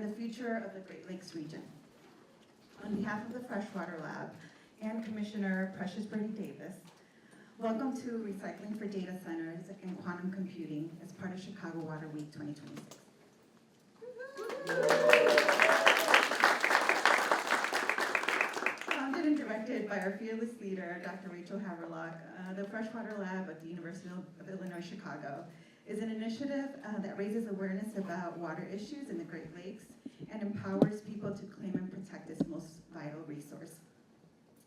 the future of the Great Lakes region. On behalf of the Freshwater Lab and Commissioner Precious Brady-Davis, welcome to Recycling for Data Centers and Quantum Computing as part of Chicago Water Week 2026. Founded and directed by our fearless leader, Dr. Rachel Haverlock, the Freshwater Lab at the University of Illinois, Chicago, is an initiative that raises awareness about water issues in the Great Lakes and empowers people to claim and protect this most vital resource.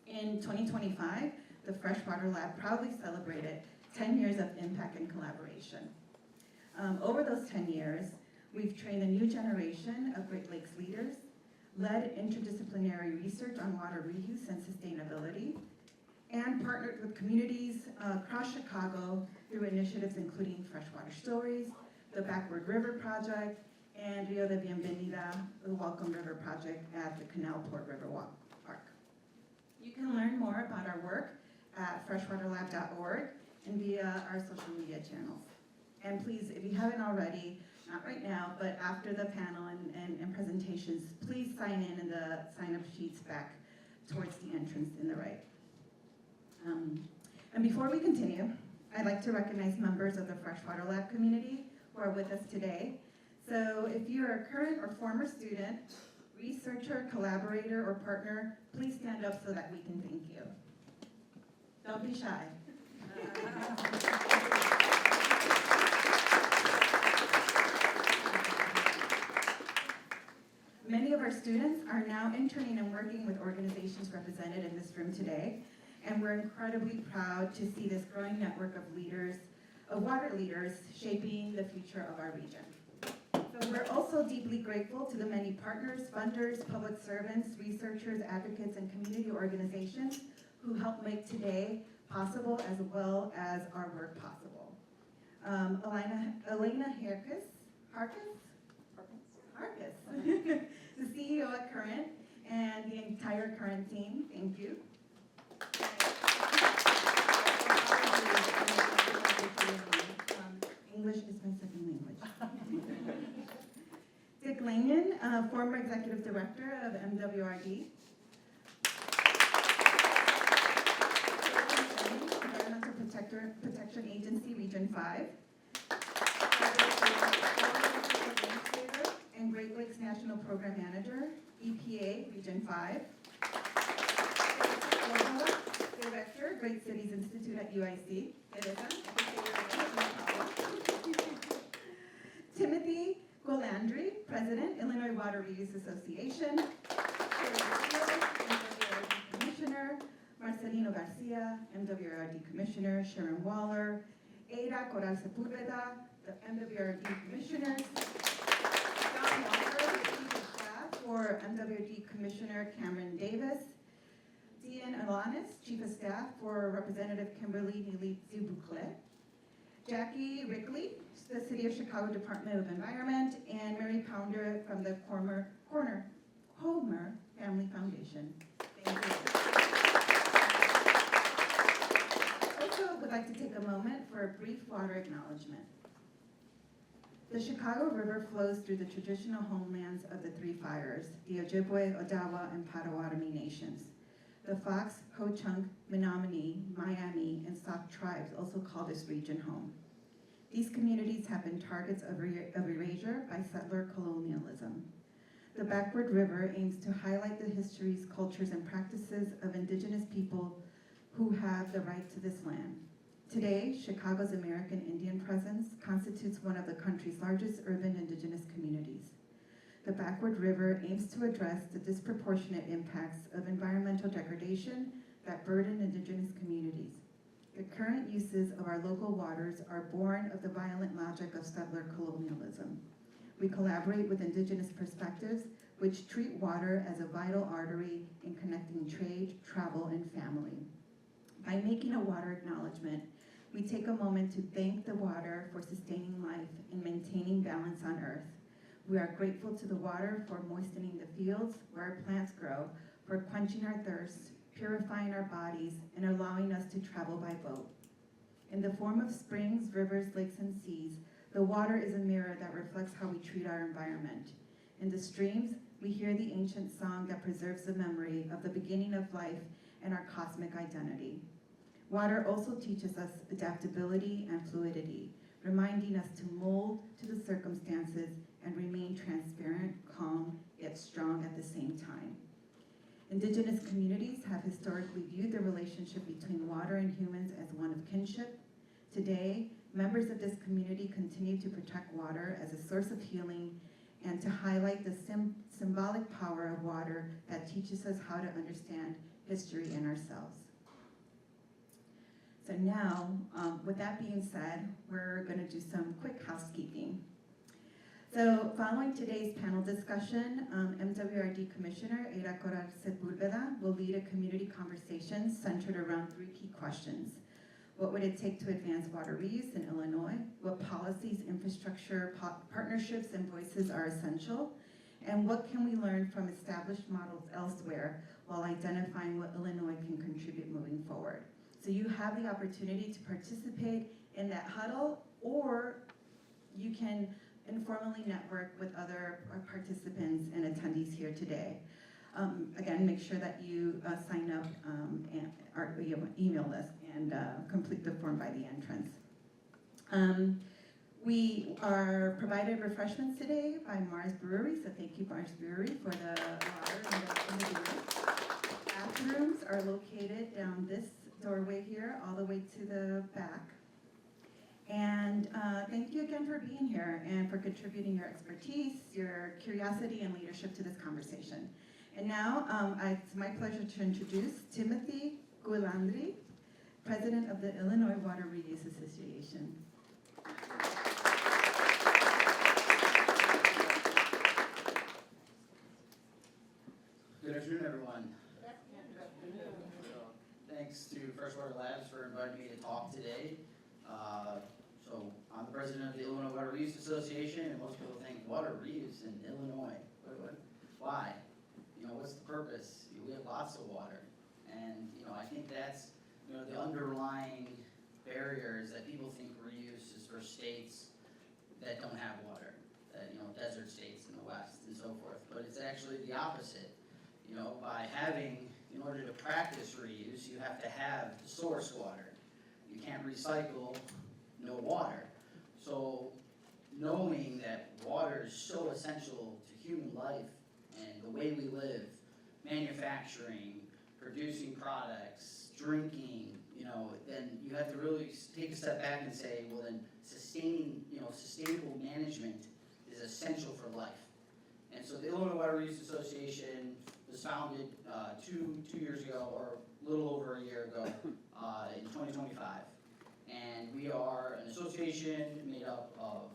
In 2025, the Freshwater Lab proudly celebrated 10 years of impact and collaboration. Over those 10 years, we've trained a new generation of Great Lakes leaders, led interdisciplinary research on water reuse and sustainability, and partnered with communities across Chicago through initiatives including Freshwater Stories, the Backward River Project, and Rio de Bienvenida, the Welcome River Project at the Canal Port River Walk Park. You can learn more about our work at freshwaterlab.org and via our social media channels. And please, if you haven't already, not right now, but after the panel and presentations, please sign in the sign-up sheets back towards the entrance in the right. And before we continue, I'd like to recognize members of the Freshwater Lab community who are with us today. So if you're a current or former student, researcher, collaborator, or partner, please stand up so that we can thank you. Don't be shy. Many of our students are now interning and working with organizations represented in this room today, and we're incredibly proud to see this growing network of leaders, of water leaders, shaping the future of our region. So we're also deeply grateful to the many partners, funders, public servants, researchers, advocates, and community organizations who help make today possible as well as our work possible. Elena Harkis, the CEO at Current, and the entire Current team, thank you. English is my second language. Dick Langen, former executive director of MWRD. Environmental Protection Agency, Region 5. And Great Lakes National Program Manager, EPA, Region 5. Director, Great Cities Institute at UIC. Timothy Gualandri, President, Illinois WateReuse Association. MWRD Commissioner. Marcelino Garcia, MWRD Commissioner. Sharon Waller. Ada Coral Sepulveda, the MWRD Commissioners. John Walker, Chief of Staff for MWRD Commissioner Cameron Davis. Ian Alanis, Chief of Staff for Representative Kimberly Neely-Zubukle. Jackie Rickley, the City of Chicago Department of Environment, and Mary Pounder from the Homer Family Foundation. Thank you. Also, would like to take a moment for a brief water acknowledgement. The Chicago River flows through the traditional homelands of the three fires, the Ojibwe, Odawa, and Potawatomi nations. The Fox, Ho-Chunk, Menominee, Miami, and Sauk tribes also call this region home. These communities have been targets of erasure by settler colonialism. The Backward River aims to highlight the histories, cultures, and practices of indigenous people who have the right to this land. Today, Chicago's American Indian presence constitutes one of the country's largest urban indigenous communities. The Backward River aims to address the disproportionate impacts of environmental degradation that burden indigenous communities. The current uses of our local waters are born of the violent logic of settler colonialism. We collaborate with indigenous perspectives, which treat water as a vital artery in connecting trade, travel, and family. By making a water acknowledgement, we take a moment to thank the water for sustaining life and maintaining balance on Earth. We are grateful to the water for moistening the fields where our plants grow, for quenching our thirst, purifying our bodies, and allowing us to travel by boat. In the form of springs, rivers, lakes, and seas, the water is a mirror that reflects how we treat our environment. In the streams, we hear the ancient song that preserves the memory of the beginning of life and our cosmic identity. Water also teaches us adaptability and fluidity, reminding us to mold to the circumstances and remain transparent, calm, yet strong at the same time. Indigenous communities have historically viewed the relationship between water and humans as one of kinship. Today, members of this community continue to protect water as a source of healing and to highlight the symbolic power of water that teaches us how to understand history and ourselves. So now, with that being said, we're going to do some quick housekeeping. So following today's panel discussion, MWRD Commissioner Erika Chavez will lead a community conversation centered around 3 key questions. What would it take to advance water reuse in Illinois? What policies, infrastructure, partnerships, and voices are essential? And what can we learn from established models elsewhere while identifying what Illinois can contribute moving forward? So you have the opportunity to participate in that huddle, or you can informally network with other participants and attendees here today. Again, make sure that you sign up or email us and complete the form by the entrance. We are provided refreshments today by Mars Brewery, so thank you, Mars Brewery, for the water and the beer. Bathrooms are located down this doorway here, all the way to the back. And thank you again for being here and for contributing your expertise, your curiosity, and leadership to this conversation. And now, it's my pleasure to introduce Timothy Gualandri, President of the Illinois WateReuse Association. Good afternoon, everyone. Thanks to Freshwater Lab for inviting me to talk today. So I'm the president of the Illinois WateReuse Association, and most people think water reuse in Illinois. Why? What's the purpose? We have lots of water, and I think that's the underlying barriers that people think reuse is for states that don't have water, that desert states in the West and so forth. But it's actually the opposite. In order to practice reuse, you have to have the source water. You can't recycle no water. So knowing that water is so essential to human life and the way we live, manufacturing, producing products, drinking, then you have to really take a step back and say, well then sustainable management is essential for life. And so the Illinois WateReuse Association was founded two years ago, or a little over a year ago, in 2025. And we are an association made up of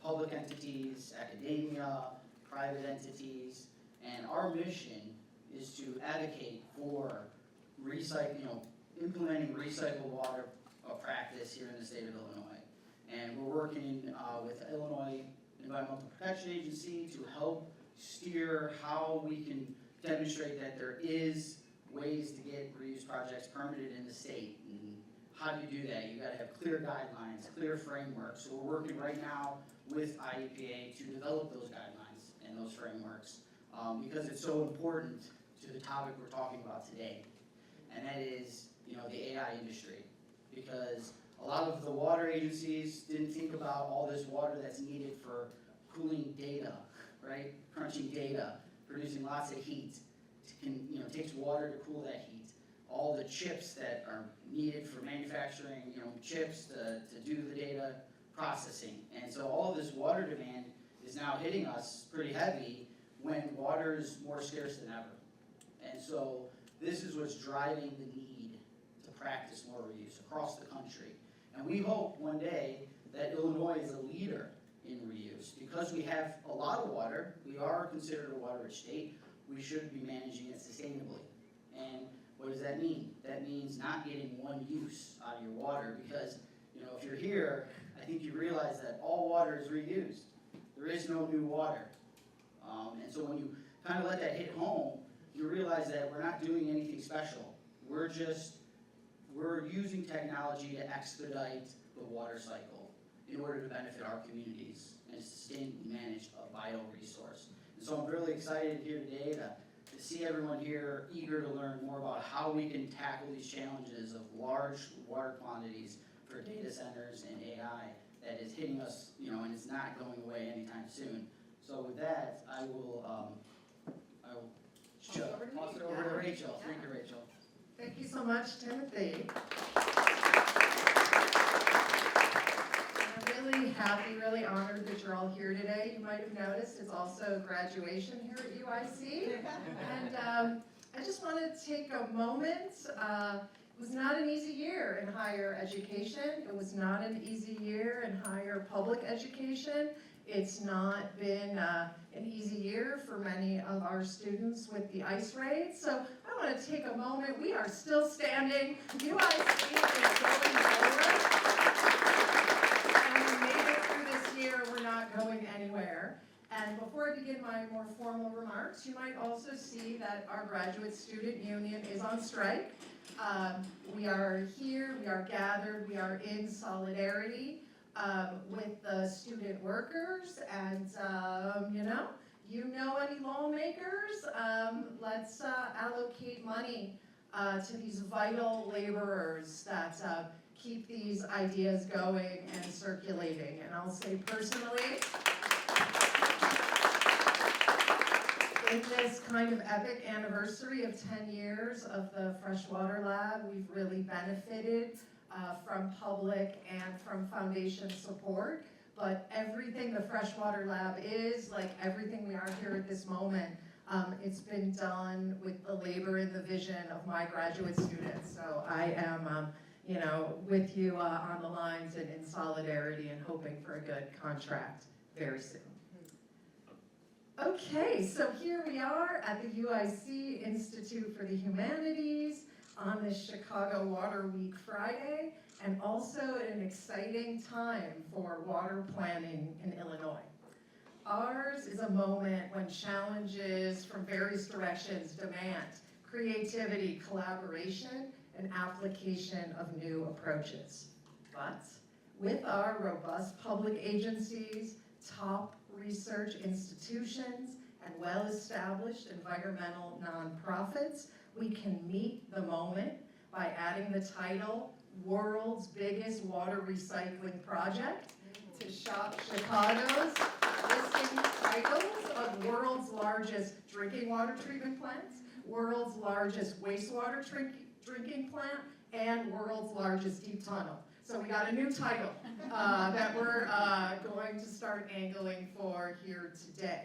public entities, academia, private entities, and our mission is to advocate for implementing recycled water practice here in the state of Illinois. And we're working with Illinois Environmental Protection Agency to help steer how we can demonstrate that there is ways to get reuse projects permitted in the state. And how do you do that? You got to have clear guidelines, clear frameworks. So we're working right now with IEPA to develop those guidelines and those frameworks because it's so important to the topic we're talking about today. And that is, the AI industry. Because a lot of the water agencies didn't think about all this water that's needed for cooling data, right? Crunching data, producing lots of heat. Takes water to cool that heat. All the chips that are needed for manufacturing, chips to do the data processing. And so all of this water demand is now hitting us pretty heavy when water is more scarce than ever. And so this is what's driving the need to practice more reuse across the country. And we hope one day that Illinois is a leader in reuse. Because we have a lot of water, we are considered a water-rich state, we should be managing it sustainably. And what does that mean? That means not getting one use out of your water because, if you're here, I think you realize that all water is reused. There is no new water. And so when you kind of let that hit home, you realize that we're not doing anything special. We're using technology to expedite the water cycle in order to benefit our communities and sustainably manage a vital resource. And so I'm really excited here today to see everyone here eager to learn more about how we can tackle these challenges of large water quantities for data centers and AI that is hitting us, and it's not going away anytime soon. So with that, I will toss it over to Rachel. Thank you, Rachel. Thank you so much, Timothy. I'm really happy, really honored that you're all here today. You might have noticed it's also graduation here at UIC. And I just want to take a moment. It was not an easy year in higher education. It was not an easy year in higher public education. It's not been an easy year for many of our students with the ICE raids. So I want to take a moment. We are still standing. UIC is going forward. And we made it through this year. We're not going anywhere. And before I begin my more formal remarks, you might also see that our graduate student union is on strike. We are here, we are gathered, we are in solidarity with the student workers, and you know any lawmakers, let's allocate money to these vital laborers that keep these ideas going and circulating. And I'll say personally, in this kind of epic anniversary of 10 years of the Freshwater Lab, we've really benefited from public and from foundation support. But everything the Freshwater Lab is, like everything we are here at this moment, it's been done with the labor and the vision of my graduate students. So I am, with you on the lines and in solidarity and hoping for a good contract very soon. Okay, so here we are at the UIC Institute for the Humanities on this Chicago Water Week Friday, and also an exciting time for water planning in Illinois. Ours is a moment when challenges from various directions demand creativity, collaboration, and application of new approaches. But with our robust public agencies, top research institutions, and well-established environmental nonprofits, we can meet the moment by adding the title, World's Biggest Water Recycling Project, to Chicago's listing titles of world's largest drinking water treatment plants, world's largest wastewater drinking plant, and world's largest deep tunnel. So we got a new title that we're going to start angling for here today.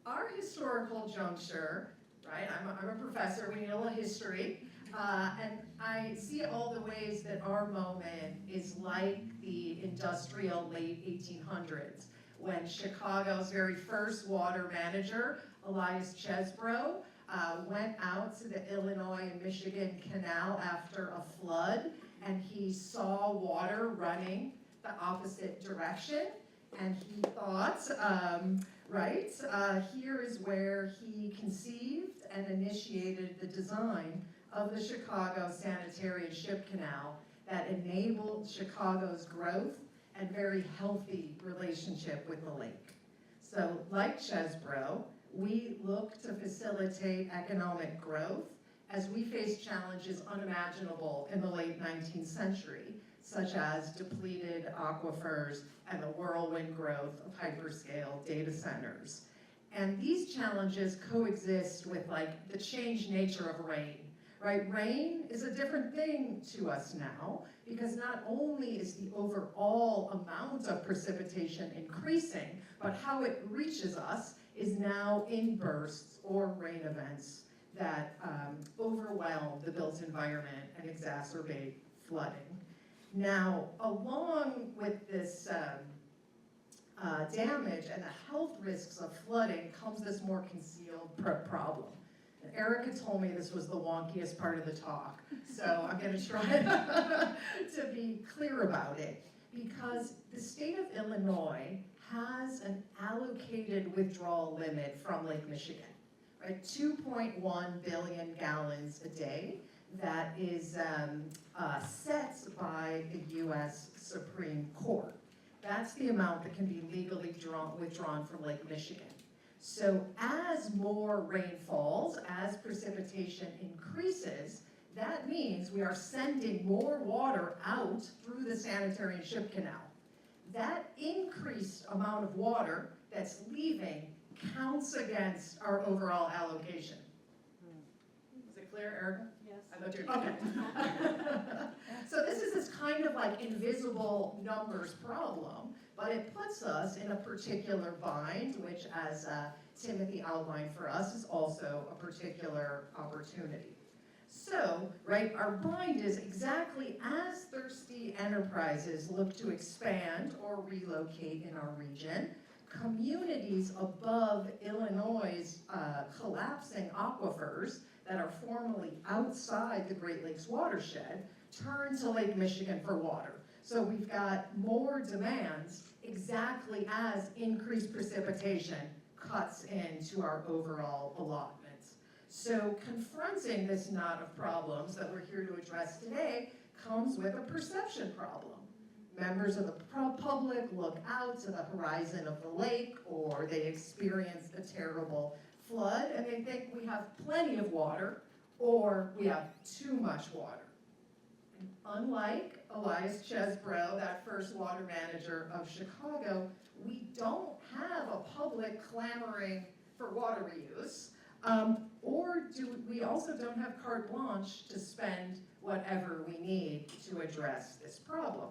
Our historical juncture, right? I'm a professor, we need a little history. And I see all the ways that our moment is like the industrial late 1800s, when Chicago's very first water manager, Elias Chesbrough, went out to the Illinois and Michigan Canal after a flood, and he saw water running the opposite direction, and he thought, here is where he conceived and initiated the design of the Chicago Sanitary and Ship Canal that enabled Chicago's growth and very healthy relationship with the lake. So, like Chesbrough, we look to facilitate economic growth as we face challenges unimaginable in the late 19th century, such as depleted aquifers and the whirlwind growth of hyperscale data centers. And these challenges coexist with the changed nature of rain, right? Rain is a different thing to us now, because not only is the overall amount of precipitation increasing, but how it reaches us is now in bursts or rain events that overwhelm the built environment and exacerbate flooding. Now, along with this damage and the health risks of flooding comes this more concealed problem. And Erika told me this was the wonkiest part of the talk, so I'm going to try to be clear about it, because the state of Illinois has an allocated withdrawal limit from Lake Michigan, right? 2.1 billion gallons a day that is set by the U.S. Supreme Court. That's the amount that can be legally withdrawn from Lake Michigan. So as more rain falls, as precipitation increases, that means we are sending more water out through the sanitary and ship canal. That increased amount of water that's leaving counts against our overall allocation. Was it clear, Erica? Yes. I thought you, okay. So this is this kind of like invisible numbers problem, but it puts us in a particular bind, which as Timothy outlined for us is also a particular opportunity. So, right, our bind is exactly as thirsty enterprises look to expand or relocate in our region, communities above Illinois' collapsing aquifers that are formerly outside the Great Lakes watershed turn to Lake Michigan for water. So we've got more demands exactly as increased precipitation cuts into our overall allotments. So confronting this knot of problems that we're here to address today comes with a perception problem. Members of the public look out to the horizon of the lake, or they experience a terrible flood and they think we have plenty of water or we have too much water. And unlike Elias Chesbrough, that first water manager of Chicago, we don't have a public clamoring for water reuse, we also don't have carte blanche to spend whatever we need to address this problem.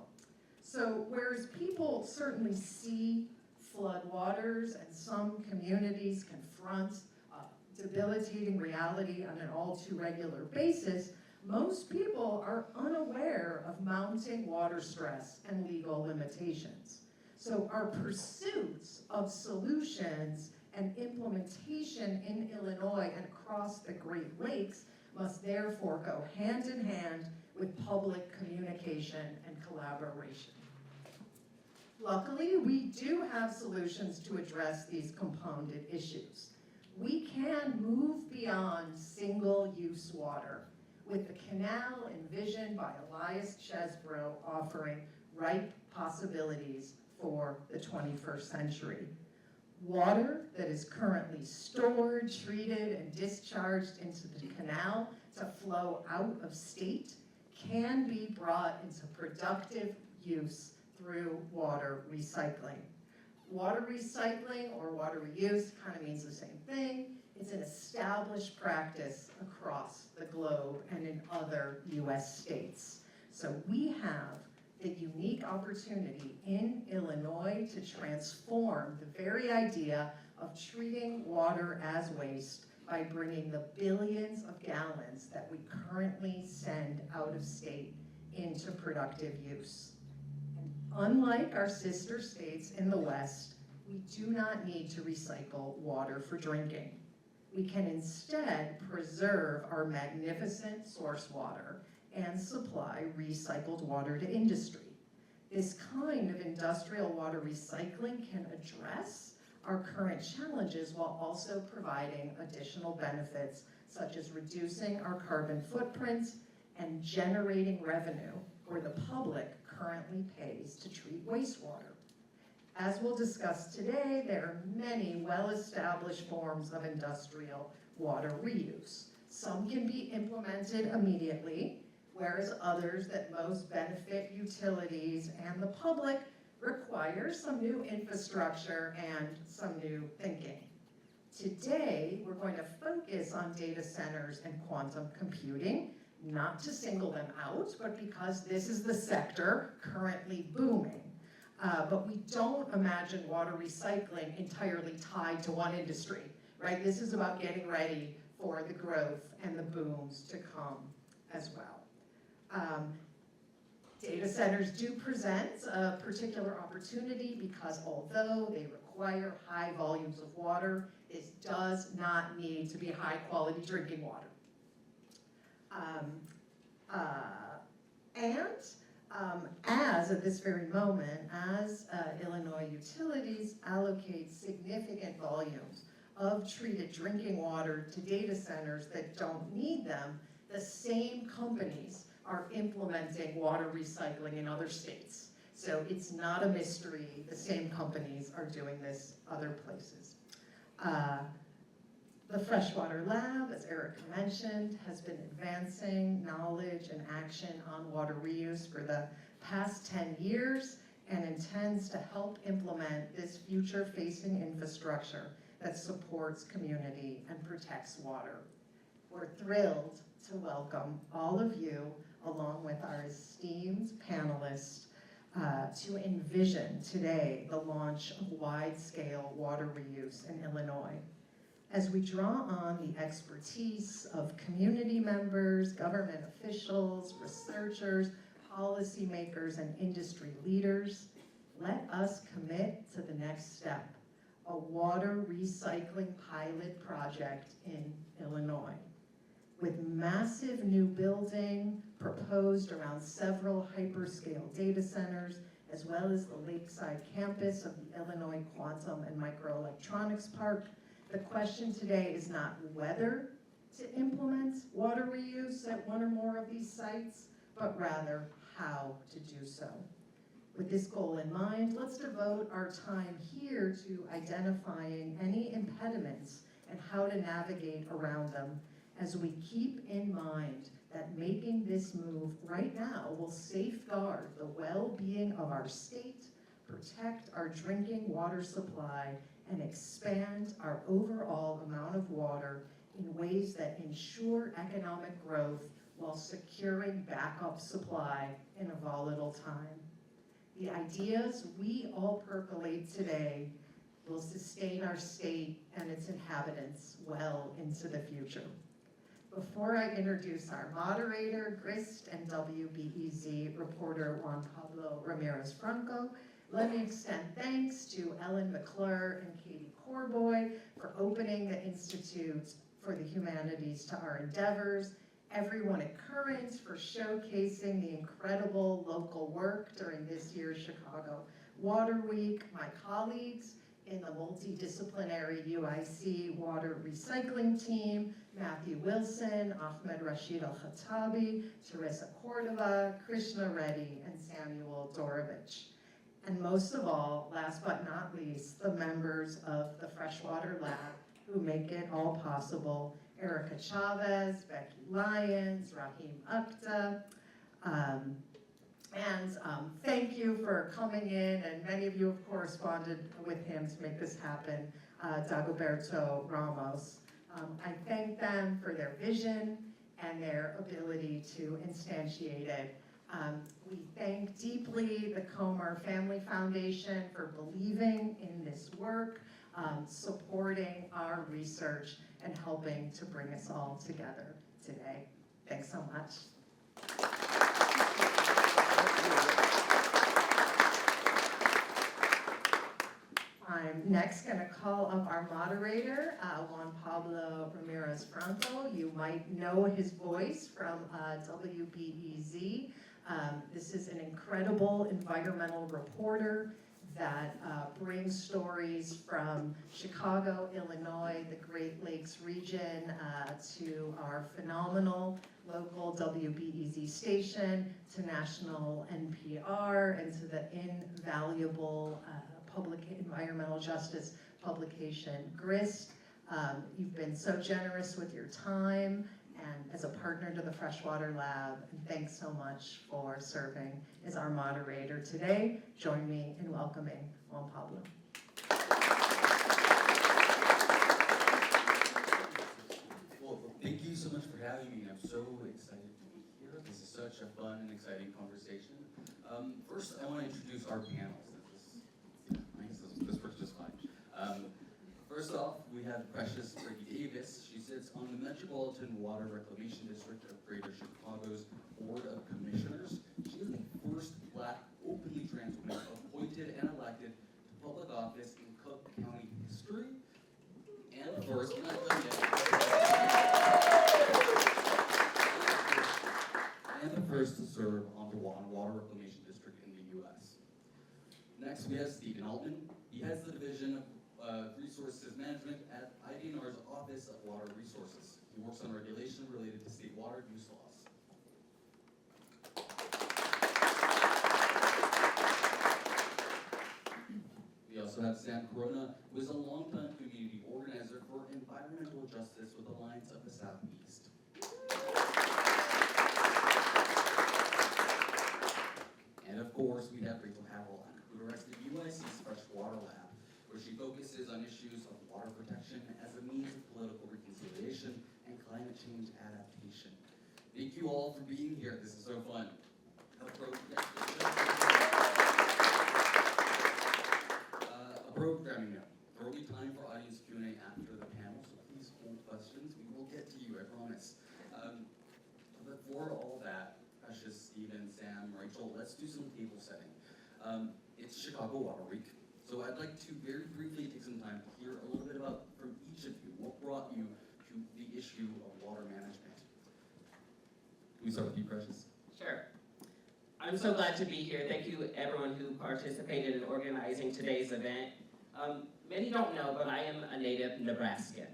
So whereas people certainly see floodwaters and some communities confront debilitating reality on an all too regular basis, most people are unaware of mounting water stress and legal limitations. So our pursuits of solutions and implementation in Illinois and across the Great Lakes must therefore go hand in hand with public communication and collaboration. Luckily, we do have solutions to address these compounded issues. We can move beyond single-use water, with the canal envisioned by Elias Chesbrough offering ripe possibilities for the 21st century. Water that is currently stored, treated, and discharged into the canal to flow out of state can be brought into productive use through water recycling. Water recycling or water reuse kind of means the same thing. It's an established practice across the globe and in other US states. So we have the unique opportunity in Illinois to transform the very idea of treating water as waste by bringing the billions of gallons that we currently send out of state into productive use. And unlike our sister states in the West, we do not need to recycle water for drinking. We can instead preserve our magnificent source water and supply recycled water to industry. This kind of industrial water recycling can address our current challenges while also providing additional benefits, such as reducing our carbon footprint and generating revenue where the public currently pays to treat wastewater. As we'll discuss today, there are many well-established forms of industrial water reuse. Some can be implemented immediately, whereas others that most benefit utilities and the public require some new infrastructure and some new thinking. Today, we're going to focus on data centers and quantum computing, not to single them out, but because this is the sector currently booming. But we don't imagine water recycling entirely tied to one industry, right? This is about getting ready for the growth and the booms to come as well. Data centers do present a particular opportunity because although they require high volumes of water, this does not need to be high quality drinking water. As at this very moment, as Illinois utilities allocate significant volumes of treated drinking water to data centers that don't need them, the same companies are implementing water recycling in other states. So it's not a mystery. The same companies are doing this other places. The Freshwater Lab, as Erika mentioned, has been advancing knowledge and action on water reuse for the past 10 years and intends to help implement this future-facing infrastructure that supports community and protects water. We're thrilled to welcome all of you, along with our esteemed panelists, to envision today the launch of wide-scale water reuse in Illinois. As we draw on the expertise of community members, government officials, researchers, policymakers, and industry leaders, let us commit to the next step, a water recycling pilot project in Illinois. With massive new building proposed around several hyperscale data centers, as well as the lakeside campus of the Illinois Quantum and Microelectronics Park, the question today is not whether to implement water reuse at one or more of these sites, but rather how to do so. With this goal in mind, let's devote our time here to identifying any impediments and how to navigate around them, as we keep in mind that making this move right now will safeguard the well-being of our state, protect our drinking water supply, and expand our overall amount of water in ways that ensure economic growth while securing backup supply in a volatile time. The ideas we all percolate today will sustain our state and its inhabitants well into the future. Before I introduce our moderator, GRIST and WBEZ reporter Juan Pablo Ramirez-Franco, let me extend thanks to Ellen McClure and Katie Corboy for opening the Institute for the Humanities to our endeavors, everyone at Current for showcasing the incredible local work during this year's Chicago Water Week, my colleagues in the multidisciplinary UIC water recycling team, Matthew Wilson, Ahmed Rashid Al-Khattabi, Teresa Cordova, Krishna Reddy, and Samuel Dorovich. And most of all, last but not least, the members of the Freshwater Lab who make it all possible, Erika Chavez, Becky Lyons, Rahim Akhta, thank you for coming in, and many of you have corresponded with him to make this happen, Dagoberto Ramos. I thank them for their vision and their ability to instantiate it. We thank deeply the Comer Family Foundation for believing in this work, supporting our research, and helping to bring us all together today. Thanks so much. I'm next going to call up our moderator, Juan Pablo Ramirez-Franco. You might know his voice from WBEZ. This is an incredible environmental reporter that brings stories from Chicago, Illinois, the Great Lakes region, to our phenomenal local WBEZ station, to national NPR, and to the invaluable public environmental justice publication, GRIST. You've been so generous with your time and as a partner to the Freshwater Lab, and thanks so much for serving as our moderator today. Join me in welcoming Juan Pablo. Well, thank you so much for having me. I'm so excited to be here. This is such a fun and exciting conversation. First, I want to introduce our panels. This works just fine. First off, we have Precious Brady-Davis. She sits on the Metropolitan Water Reclamation District of Greater Chicago's Board of Commissioners. She is the first Black openly trans woman appointed and elected to public office in Cook County history, and the first, not done yet, and the first to serve on the Water Reclamation District in the U.S. Next, we have Stephen Altman. He heads the Division of Resources Management at IDNR's Office of Water Resources. He works on regulation related to state water use laws. We also have Sam Corona, who is a longtime community organizer for environmental justice with Alliance of the Southeast. And of course, we have Rachel Haveline, who directs the UIC's Freshwater Lab, where she focuses on issues of water protection as a means of political reconciliation and climate change adaptation. Thank you all for being here. This is so fun. Programming now. There will be time for audience Q&A after the panel, so please hold questions. We will get to you, I promise. But for all that, Precious, Stephen, Sam, Rachel, let's do some table setting. It's Chicago Water Week, so I'd like to very briefly take some time to hear a little bit about, from each of you, what brought you to the issue of water management. Can we start with you, Precious? Sure. I'm so glad to be here. Thank you everyone who participated in organizing today's event. Many don't know, but I am a native Nebraskan.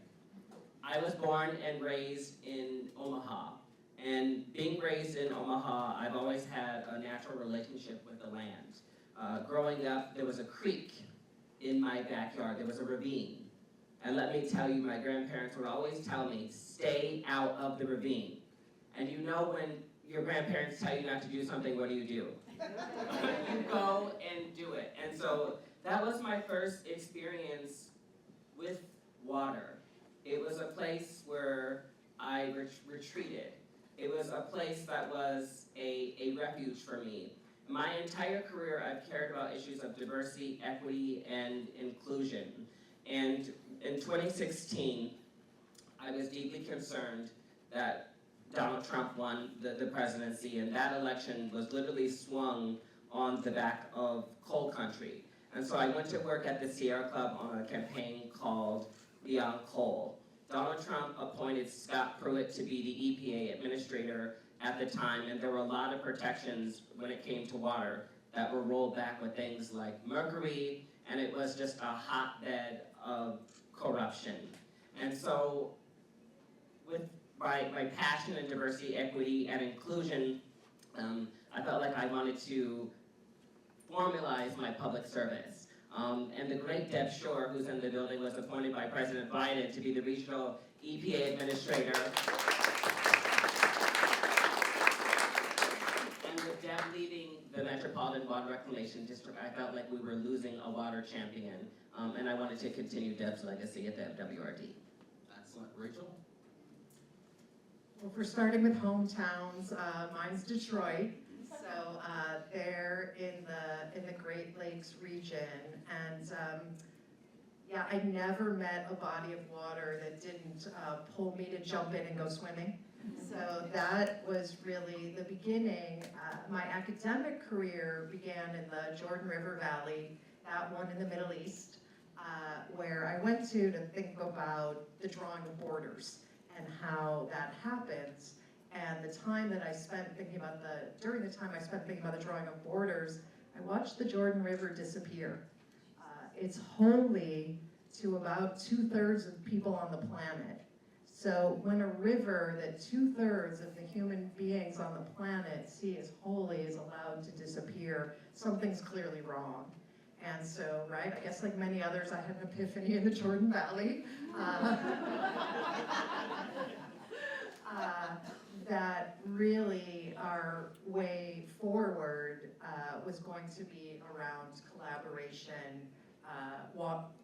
I was born and raised in Omaha. And being raised in Omaha, I've always had a natural relationship with the land. Growing up, there was a creek in my backyard. There was a ravine. And let me tell you, my grandparents would always tell me, stay out of the ravine. And you know when your grandparents tell you not to do something, what do? You go and do it. And so that was my first experience with water. It was a place where I retreated. It was a place that was a refuge for me. My entire career, I've cared about issues of diversity, equity, and inclusion. And in 2016, I was deeply concerned that Donald Trump won the presidency, and that election was literally swung on the back of coal country. And so I went to work at the Sierra Club on a campaign called Beyond Coal. Donald Trump appointed Scott Pruitt to be the EPA administrator at the time, and there were a lot of protections when it came to water that were rolled back with things like mercury, and it was just a hotbed of corruption. And so with my passion in diversity, equity, and inclusion, I felt like I wanted to formalize my public service. And the great Deb Shore, who's in the building, was appointed by President Biden to be the regional EPA administrator. And with Deb leading the Metropolitan Water Reclamation District, I felt like we were losing a water champion. And I wanted to continue Deb's legacy at the WRD. Excellent. Rachel? Well, for starting with hometowns, mine's Detroit. So they're in the Great Lakes region, and yeah, I never met a body of water that didn't pull me to jump in and go swimming. So that was really the beginning. My academic career began in the Jordan River Valley, that one in the Middle East, where I went to think about the drawing of borders and how that happens. And the time that I spent thinking about during the time I spent thinking about the drawing of borders, I watched the Jordan River disappear. It's holy to about 2/3 of people on the planet. So when a river that 2/3 of the human beings on the planet see as holy is allowed to disappear, something's clearly wrong. And so, right, I guess like many others, I had an epiphany in the Jordan Valley. That really our way forward was going to be around collaboration,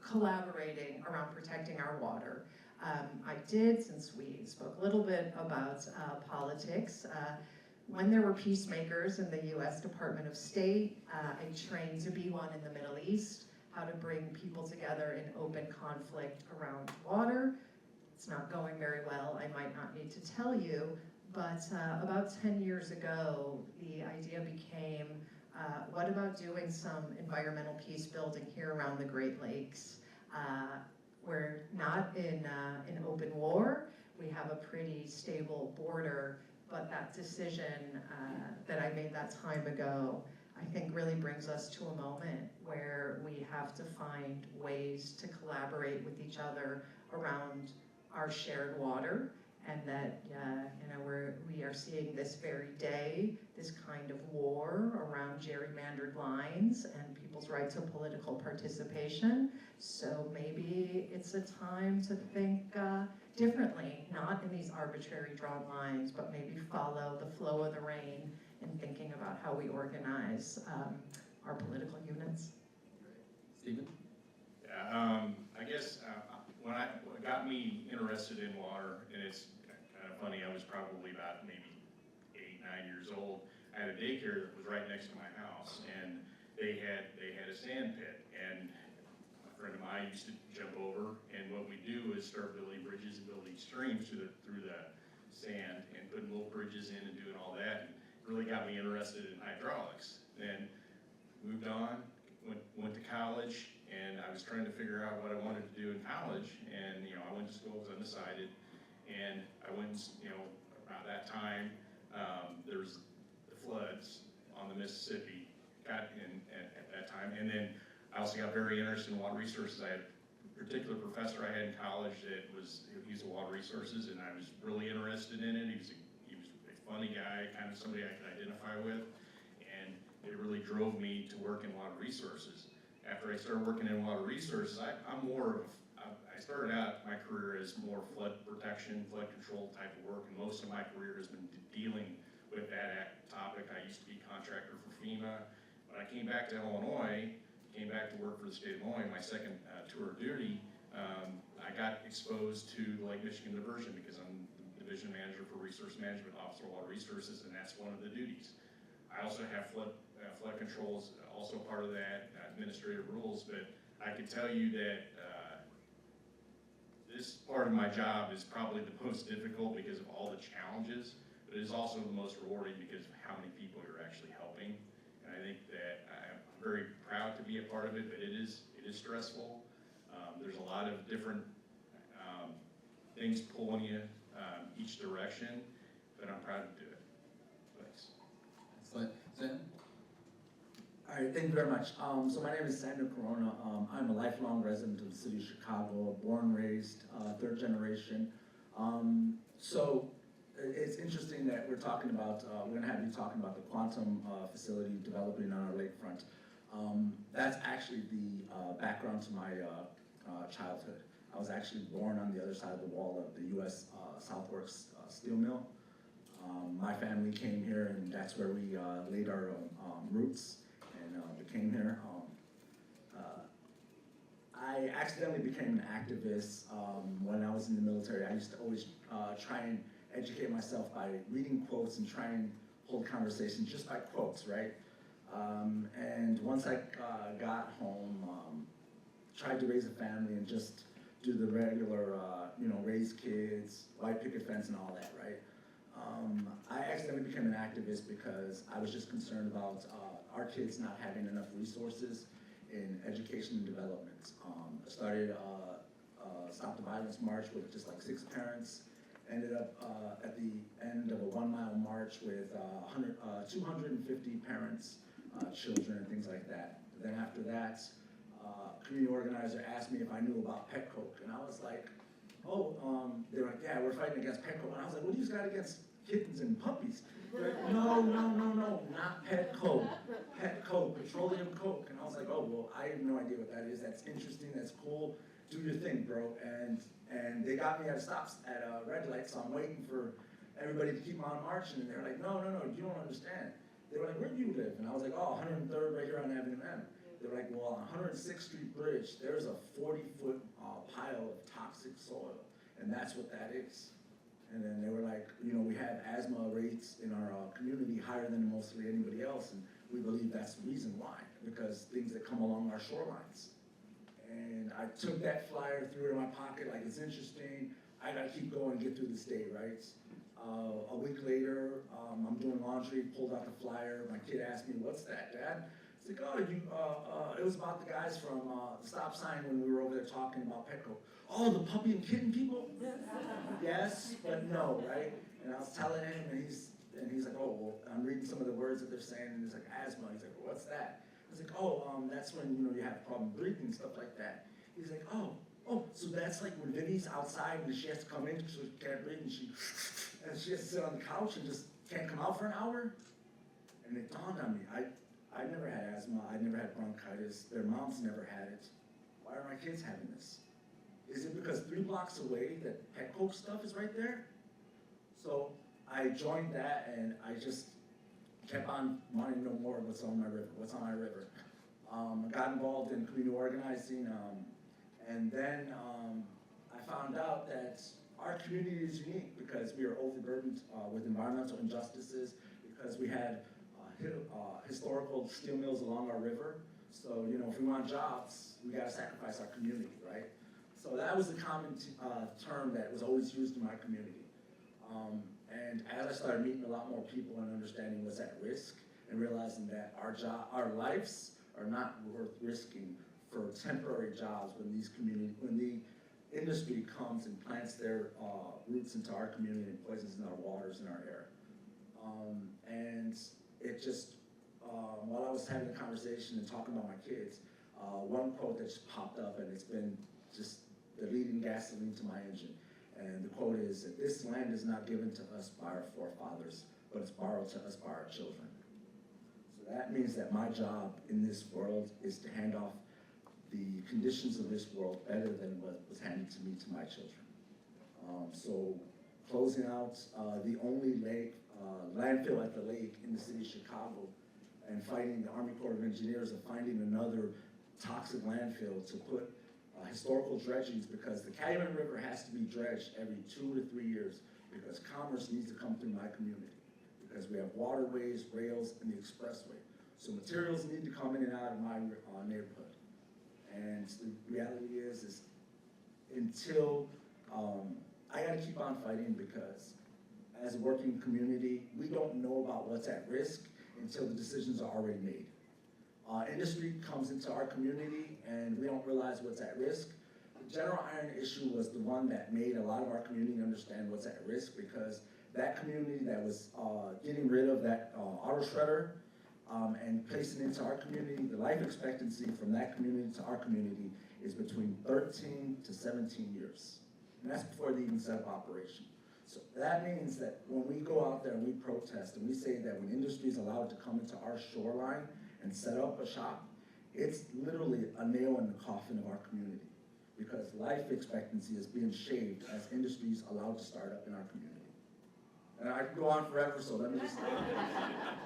collaborating around protecting our water. I did, since we spoke a little bit about politics, when there were peacemakers in the U.S. Department of State, I trained to be one in the Middle East, how to bring people together in open conflict around water. It's not going very well, I might not need to tell you, but about 10 years ago, the idea became, what about doing some environmental peace building here around the Great Lakes? We're not in open war, we have a pretty stable border, but that decision that I made that time ago, I think really brings us to a moment where we have to find ways to collaborate with each other around our shared water and that we are seeing this very day, this kind of war around gerrymandered lines and people's right to political participation. So maybe it's a time to think differently, not in these arbitrary drawn lines, but maybe follow the flow of the rain in thinking about how we organize our political units. Stephen? Yeah, I guess what got me interested in water, and it's kind of funny, I was probably about maybe 8, 9 years old. I had a daycare that was right next to my house, and they had a sand pit, and a friend of mine used to jump over, and what we do is start building bridges and building streams through the sand and putting little bridges in and doing all that. And really got me interested in hydraulics. Then moved on, went to college, and I was trying to figure out what I wanted to do in college. And I went to school, was undecided, and I went, about that time, there's the floods on the Mississippi, got in at that time, and then I also got very interested in water resources. I had a particular professor I had in college that he's a water resources, and I was really interested in it. He was a funny guy, kind of somebody I could identify with, and it really drove me to work in water resources. After I started working in water resources, I started out my career as more flood protection, flood control type of work, and most of my career has been dealing with that topic. I used to be a contractor for FEMA. When I came back to Illinois, came back to work for the state of Illinois, my second tour of duty, I got exposed to Lake Michigan diversion because I'm the division manager for resource management, Office of Water Resources, and that's one of the duties. I also have flood controls, also part of that, administrative rules, but I can tell you that this part of my job is probably the most difficult because of all the challenges, but it is also the most rewarding because of how many people you're actually helping. And I think that I'm very proud to be a part of it, but it is stressful. There's a lot of different things pulling you each direction, but I'm proud to do it. Thanks. Excellent. Zen? All right, thank you very much. So my name is Samuel Corona. I'm a lifelong resident of the city of Chicago, born, raised, third generation. So it's interesting that we're talking about, we're gonna have you talking about the quantum facility developing on our lakefront. That's actually the background to my childhood. I was actually born on the other side of the wall of the U.S. Southworks steel mill. My family came here, and that's where we laid our roots and became here. I accidentally became an activist when I was in the military. I used to always try and educate myself by reading quotes and try and hold conversations just by quotes, right? And once I got home, tried to raise a family and just do the regular, raise kids, white picket fence and all that, right? I accidentally became an activist because I was just concerned about our kids not having enough resources in education and development. I started Stop the Violence March with just like 6 parents, ended up at the end of a 1-mile march with 250 parents, children, and things like that. Then after that, a community organizer asked me if I knew about pet coke, and I was like, they were like, yeah, we're fighting against pet coke. And I was like, what do you got against kittens and puppies? They're like, no, not pet coke. Pet coke, petroleum coke. And I was like, oh, well, I have no idea what that is. That's interesting, that's cool. Do your thing, bro. And they got me at a red light, so I'm waiting for everybody to keep on marching. And they're like, no, you don't understand. They were like, where do you live? And I was like, oh, 103rd right here on Avenue M. They were like, well, on 106th Street Bridge, there's a 40-foot pile of toxic soil, and that's what that is. And then they were like, we have asthma rates in our community higher than mostly anybody else, and we believe that's the reason why, because things that come along our shorelines. And I took that flyer, threw it in my pocket, like, it's interesting, I gotta keep going and get through this day, right? A week later, I'm doing laundry, pulled out the flyer, my kid asked me, what's that, Dad? It's like, it was about the guys from the stop sign when we were over there talking about Petco. Oh, the puppy and kitten people? Yes, but no, right? And I was telling him, and he's like, oh, well, I'm reading some of the words that they're saying, and he's like, asthma. He's like, well, what's that? I was like, that's when, you have problem breathing, stuff like that. He's like, oh, oh, so that's like when Vivi's outside and she has to come in because she can't breathe and she has to sit on the couch and just can't come out for an hour? And it dawned on me, I never had asthma, I never had bronchitis, their moms never had it. Why are my kids having this? Is it because 3 blocks away that Petco stuff is right there? So I joined that and I just kept on wanting to know more what's on my river. I got involved in community organizing, and then I found out that our community is unique because we are overburdened with environmental injustices, because we had historical steel mills along our river. So, you know, if we want jobs, we gotta sacrifice our community, right? So that was a common term that was always used in my community. And as I started meeting a lot more people and understanding what's at risk and realizing that our lives are not worth risking for temporary jobs when the industry comes and plants their roots into our community and poisons in our waters and our air. And it just, while I was having a conversation and talking about my kids, one quote that just popped up, and it's been just the leading gasoline to my engine. And the quote is that this land is not given to us by our forefathers, but it's borrowed to us by our children. So that means that my job in this world is to hand off the conditions of this world better than what was handed to me to my children. So closing out the only landfill at the lake in the city of Chicago, and fighting the Army Corps of Engineers and finding another toxic landfill to put historical dredgings, because the Calumet River has to be dredged every 2 to 3 years because commerce needs to come through my community, because we have waterways, rails, and the expressway. So materials need to come in and out of my neighborhood. And the reality is until, I gotta keep on fighting, because as a working community, we don't know about what's at risk until the decisions are already made. Industry comes into our community and we don't realize what's at risk. The general iron issue was the one that made a lot of our community understand what's at risk, because that community that was getting rid of that auto shredder and placing it into our community, the life expectancy from that community to our community is between 13 to 17 years. And that's before they even set up operation. So that means that when we go out there and we protest and we say that when industry is allowed to come into our shoreline and set up a shop, it's literally a nail in the coffin of our community, because life expectancy is being shaved as industry is allowed to start up in our community. And I could go on forever, so let me just,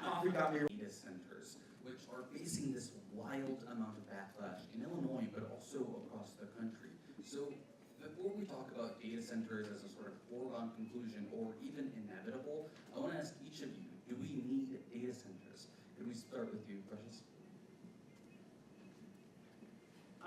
coffee got me. Data centers, which are facing this wild amount of backlash in Illinois, but also across the country. So before we talk about data centers as a sort of foregone conclusion or even inevitable, I want to ask each of you, do we need data centers? Could we start with you, Precious?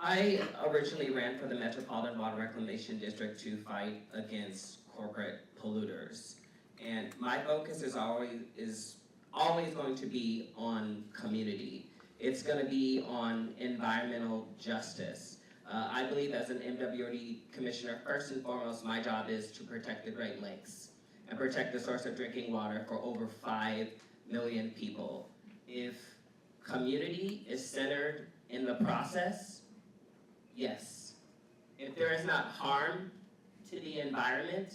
I originally ran for the Metropolitan Water Reclamation District to fight against corporate polluters. And my focus is always going to be on community. It's going to be on environmental justice. I believe as an MWD commissioner, first and foremost, my job is to protect the Great Lakes and protect the source of drinking water for over 5 million people. If community is centered in the process, yes. If there is not harm to the environment,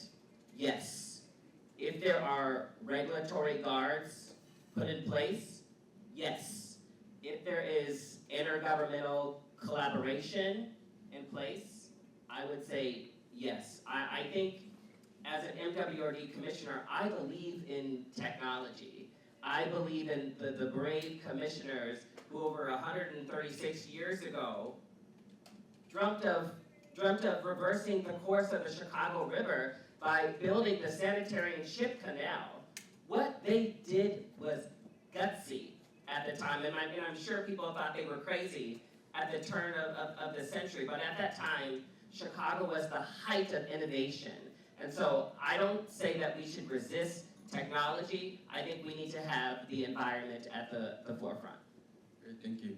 yes. If there are regulatory guards put in place, yes. If there is intergovernmental collaboration in place, I would say yes. I think as an MWRD commissioner, I believe in technology. I believe in the brave commissioners who over 136 years ago dreamt of reversing the course of the Chicago River by building the sanitary and ship canal. What they did was gutsy at the time, and I'm sure people thought they were crazy at the turn of the century, but at that time, Chicago was the height of innovation. And so I don't say that we should resist technology. I think we need to have the environment at the forefront. Great, thank you.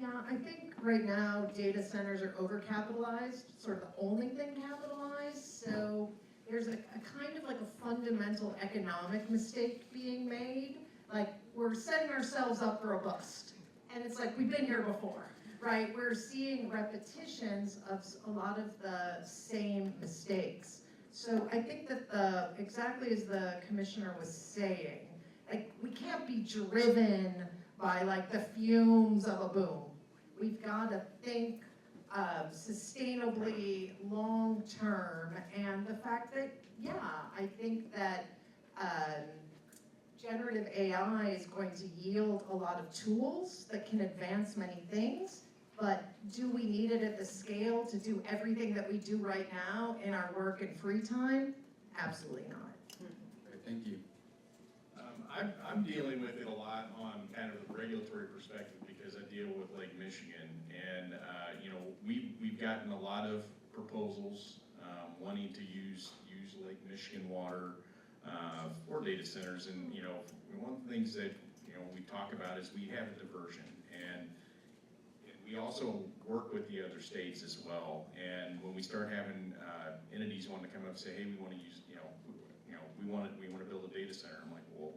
Yeah, I think right now data centers are overcapitalized, sort of the only thing capitalized. So there's a kind of like a fundamental economic mistake being made. Like, we're setting ourselves up for a bust. And it's like, we've been here before. right? We're seeing repetitions of a lot of the same mistakes. So I think that exactly as the commissioner was saying, like, we can't be driven by like the fumes of a boom. We've got to think sustainably long-term, and the fact that, yeah, I think that generative AI is going to yield a lot of tools that can advance many things, but do we need it at the scale to do everything that we do right now in our work and free time? Absolutely not. Great, thank you. I'm dealing with it a lot on kind of a regulatory perspective because I deal with Lake Michigan, and you know, we've gotten a lot of proposals wanting to use Lake Michigan water for data centers, and you know, one of the things that we talk about is we have a diversion, and we also work with the other states as well. And when we start having entities wanting to come up and say, hey, we want to use, we want to build a data center. I'm like, well,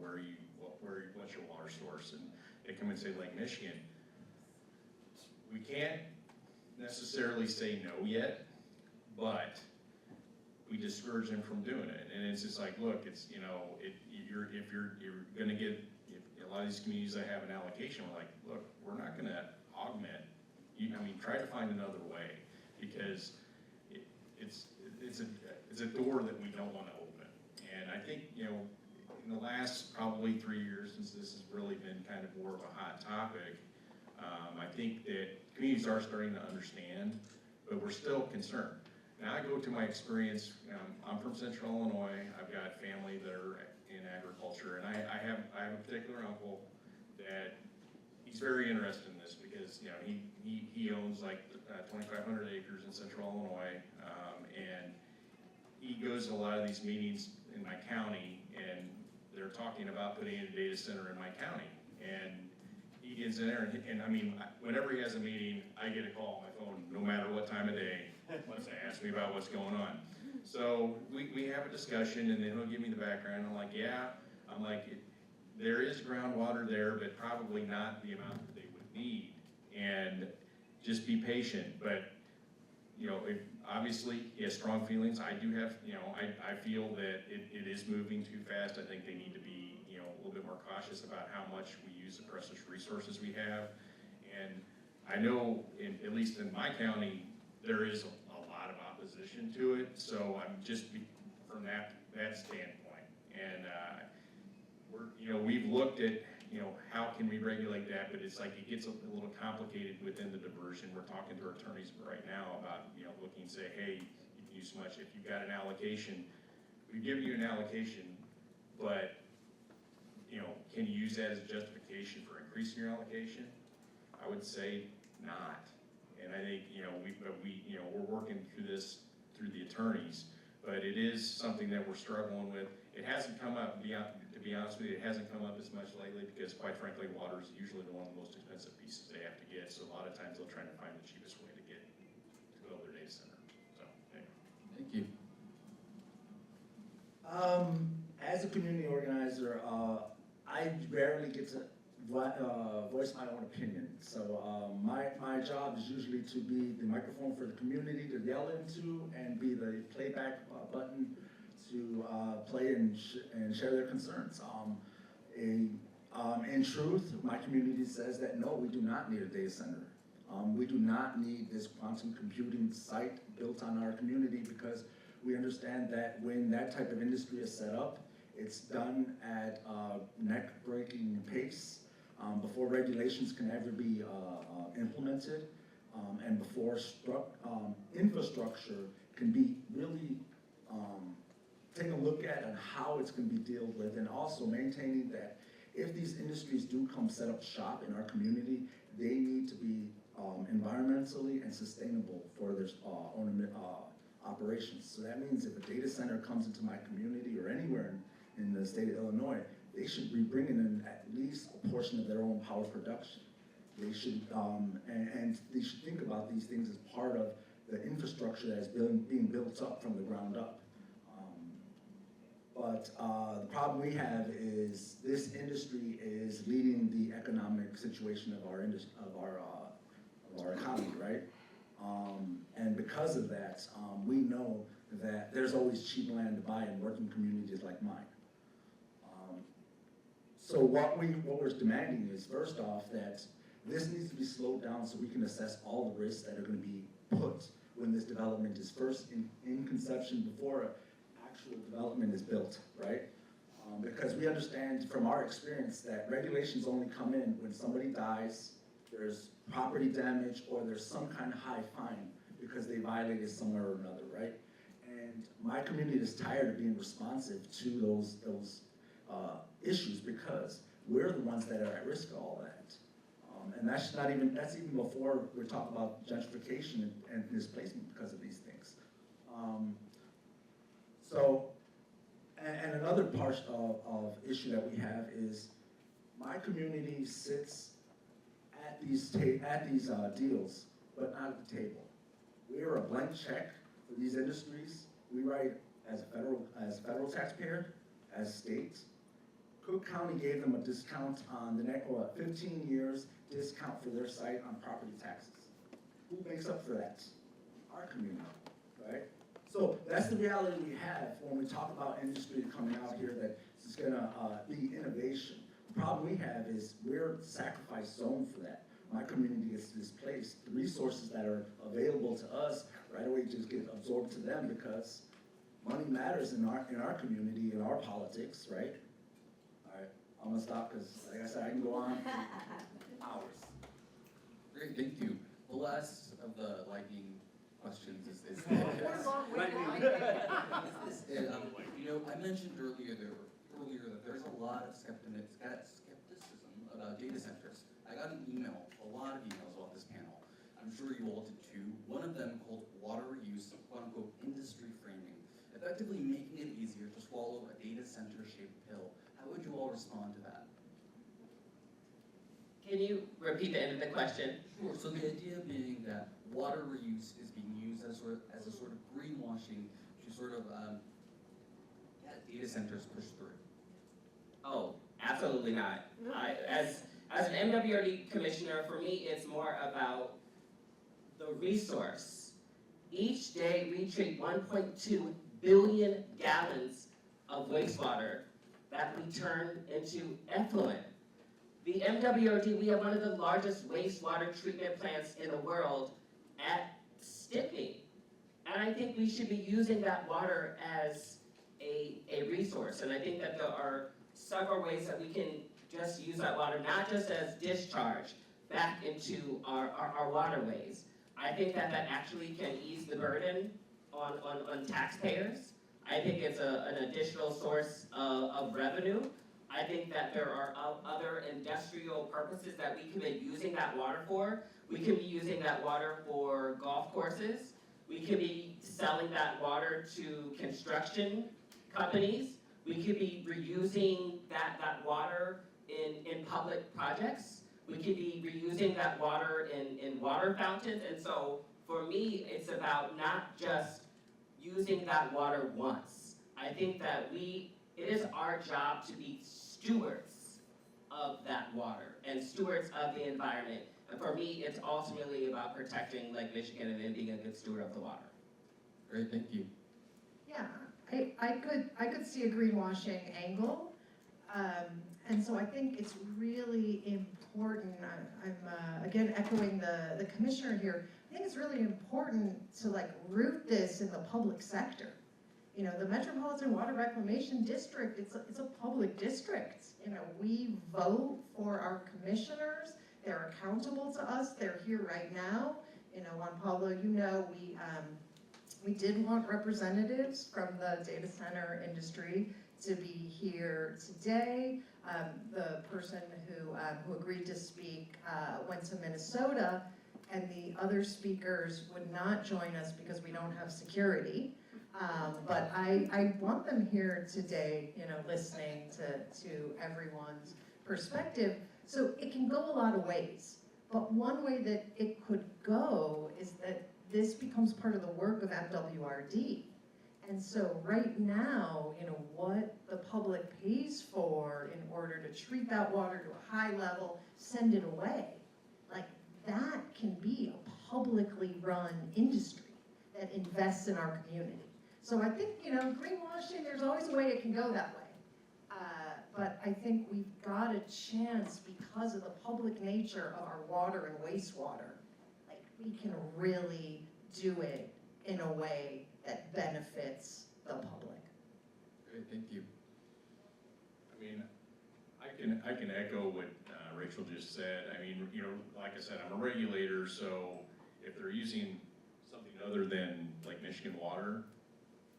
what's your water source? And they come and say Lake Michigan. We can't necessarily say no yet, but we discourage them from doing it. And it's just like, look, it's, if you're going to get, if a lot of these communities that have an allocation, we're like, look, we're not going to augment. Try to find another way, because it's a door that we don't want to open. And I think, in the last probably 3 years, since this has really been kind of more of a hot topic, I think that communities are starting to understand, but we're still concerned. Now I go to my experience, I'm from Central Illinois, I've got family that are in agriculture, and I have a particular uncle that he's very interested in this because he owns like 2,500 acres in Central Illinois, and he goes to a lot of these meetings in my county, and they're talking about putting in a data center in my county, and he gets in there, and whenever he has a meeting, I get a call on my phone, no matter what time of day, wants to ask me about what's going on. So we have a discussion, and then he'll give me the background. I'm like, yeah. I'm like, there is groundwater there, but probably not the amount that they would need. And just be patient. But obviously he has strong feelings. I do have, I feel that it is moving too fast. I think they need to be, a little bit more cautious about how much we use the precious resources we have. And I know, at least in my county, there is a lot of opposition to it. So I'm just from that standpoint. And we've looked at, how can we regulate that, but it's like it gets a little complicated within the diversion. We're talking to our attorneys right now about, looking and say, hey, you can use so much. If you've got an allocation, we give you an allocation, but, can you use that as a justification for increasing your allocation? I would say not. And I think, we're working through this through the attorneys, but it is something that we're struggling with. It hasn't come up, to be honest with you, it hasn't come up as much lately because, quite frankly, water is usually one of the most expensive pieces they have to get. So a lot of times they'll try to find the cheapest way to build their data center. So, anyway. Thank you. As a community organizer, I rarely get to voice my own opinion. So my job is usually to be the microphone for the community to yell into and be the playback button to play and share their concerns. In truth, my community says that no, we do not need a data center. We do not need this quantum computing site built on our community because we understand that when that type of industry is set up, it's done at neck-breaking pace before regulations can ever be implemented and before infrastructure can be really take a look at and how it's going to be dealt with, and also maintaining that if these industries do come set up shop in our community, they need to be environmentally and sustainable for their own operations. So that means if a data center comes into my community or anywhere in the state of Illinois, they should be bringing in at least a portion of their own power production. They should, and they should think about these things as part of the infrastructure that is being built up from the ground up. But the problem we have is this industry is leading the economic situation of our our economy, right? And because of that, we know that there's always cheap land to buy in working communities like mine. So what we're demanding is, first off, that this needs to be slowed down so we can assess all the risks that are going to be put when this development is first in conception before actual development is built, right? Because we understand from our experience that regulations only come in when somebody dies, there's property damage, or there's some kind of high fine because they violated somewhere or another, right? And my community is tired of being responsive to those issues because we're the ones that are at risk of all that. And that's even before we're talking about gentrification and displacement because of these things. And another part of issue that we have is my community sits at these deals, but not at the table. We are a blank check for these industries. We write as a federal taxpayer, as state. Cook County gave them a discount on 15 years discount for their site on property taxes. Who makes up for that? Our community, right? So that's the reality we have when we talk about industry coming out here that is gonna be innovation. The problem we have is we're sacrifice zone for that. My community gets displaced. The resources that are available to us right away just get absorbed to them because money matters in our community, in our politics, right? All right, I'm gonna stop because, like I said, I can go on for hours. Great, thank you. The last of the lightning questions is you know, I mentioned earlier that there's a lot of skepticism about data centers. I got a lot of emails about this panel. I'm sure you all did too. One of them called WateReuse, quote unquote, industry framing, effectively making it easier to swallow a data center shaped pill. How would you all respond to that? Can you repeat the end of the question? Sure. So the idea being that water reuse is being used as a sort of greenwashing to sort of get data centers pushed through. Oh, absolutely not. As an MWRD commissioner, for me, it's more about the resource. Each day, we treat 1.2 billion gallons of wastewater that we turn into effluent. The MWRD, we have one of the largest wastewater treatment plants in the world at Stickney. And I think we should be using that water as a resource. And I think that there are several ways that we can just use that water, not just as discharge back into our waterways. I think that actually can ease the burden on taxpayers. I think it's an additional source of revenue. I think that there are other industrial purposes that we can be using that water for. We can be using that water for golf courses. We could be selling that water to construction companies. We could be reusing that water in public projects. We could be reusing that water in water fountains. And so for me, it's about not just using that water once. I think that it is our job to be stewards of that water and stewards of the environment. And for me, it's ultimately about protecting Lake Michigan and then being a good steward of the water. Great, thank you. Yeah, I could see a greenwashing angle. And so I think it's really important, I'm again echoing the commissioner here, I think it's really important to root this in the public sector. You know, the Metropolitan Water Reclamation District, it's a public district. You know, we vote for our commissioners, they're accountable to us, they're here right now. You know, Juan Pablo, you know, we did want representatives from the data center industry to be here today. The person who agreed to speak went to Minnesota, and the other speakers would not join us because we don't have security. But I want them here today, you know, listening to everyone's perspective. So it can go a lot of ways. But one way that it could go is that this becomes part of the work of MWRD. And so right now, you know, what the public pays for in order to treat that water to a high level, send it away. Like, that can be a publicly run industry that invests in our community. So I think, greenwashing, there's always a way it can go that way. But I think we've got a chance because of the public nature of our water and wastewater. Like, we can really do it in a way that benefits the public. Great, thank you. I mean, I can echo what Rachel just said. I mean, like I said, I'm a regulator, so if they're using something other than like Michigan water,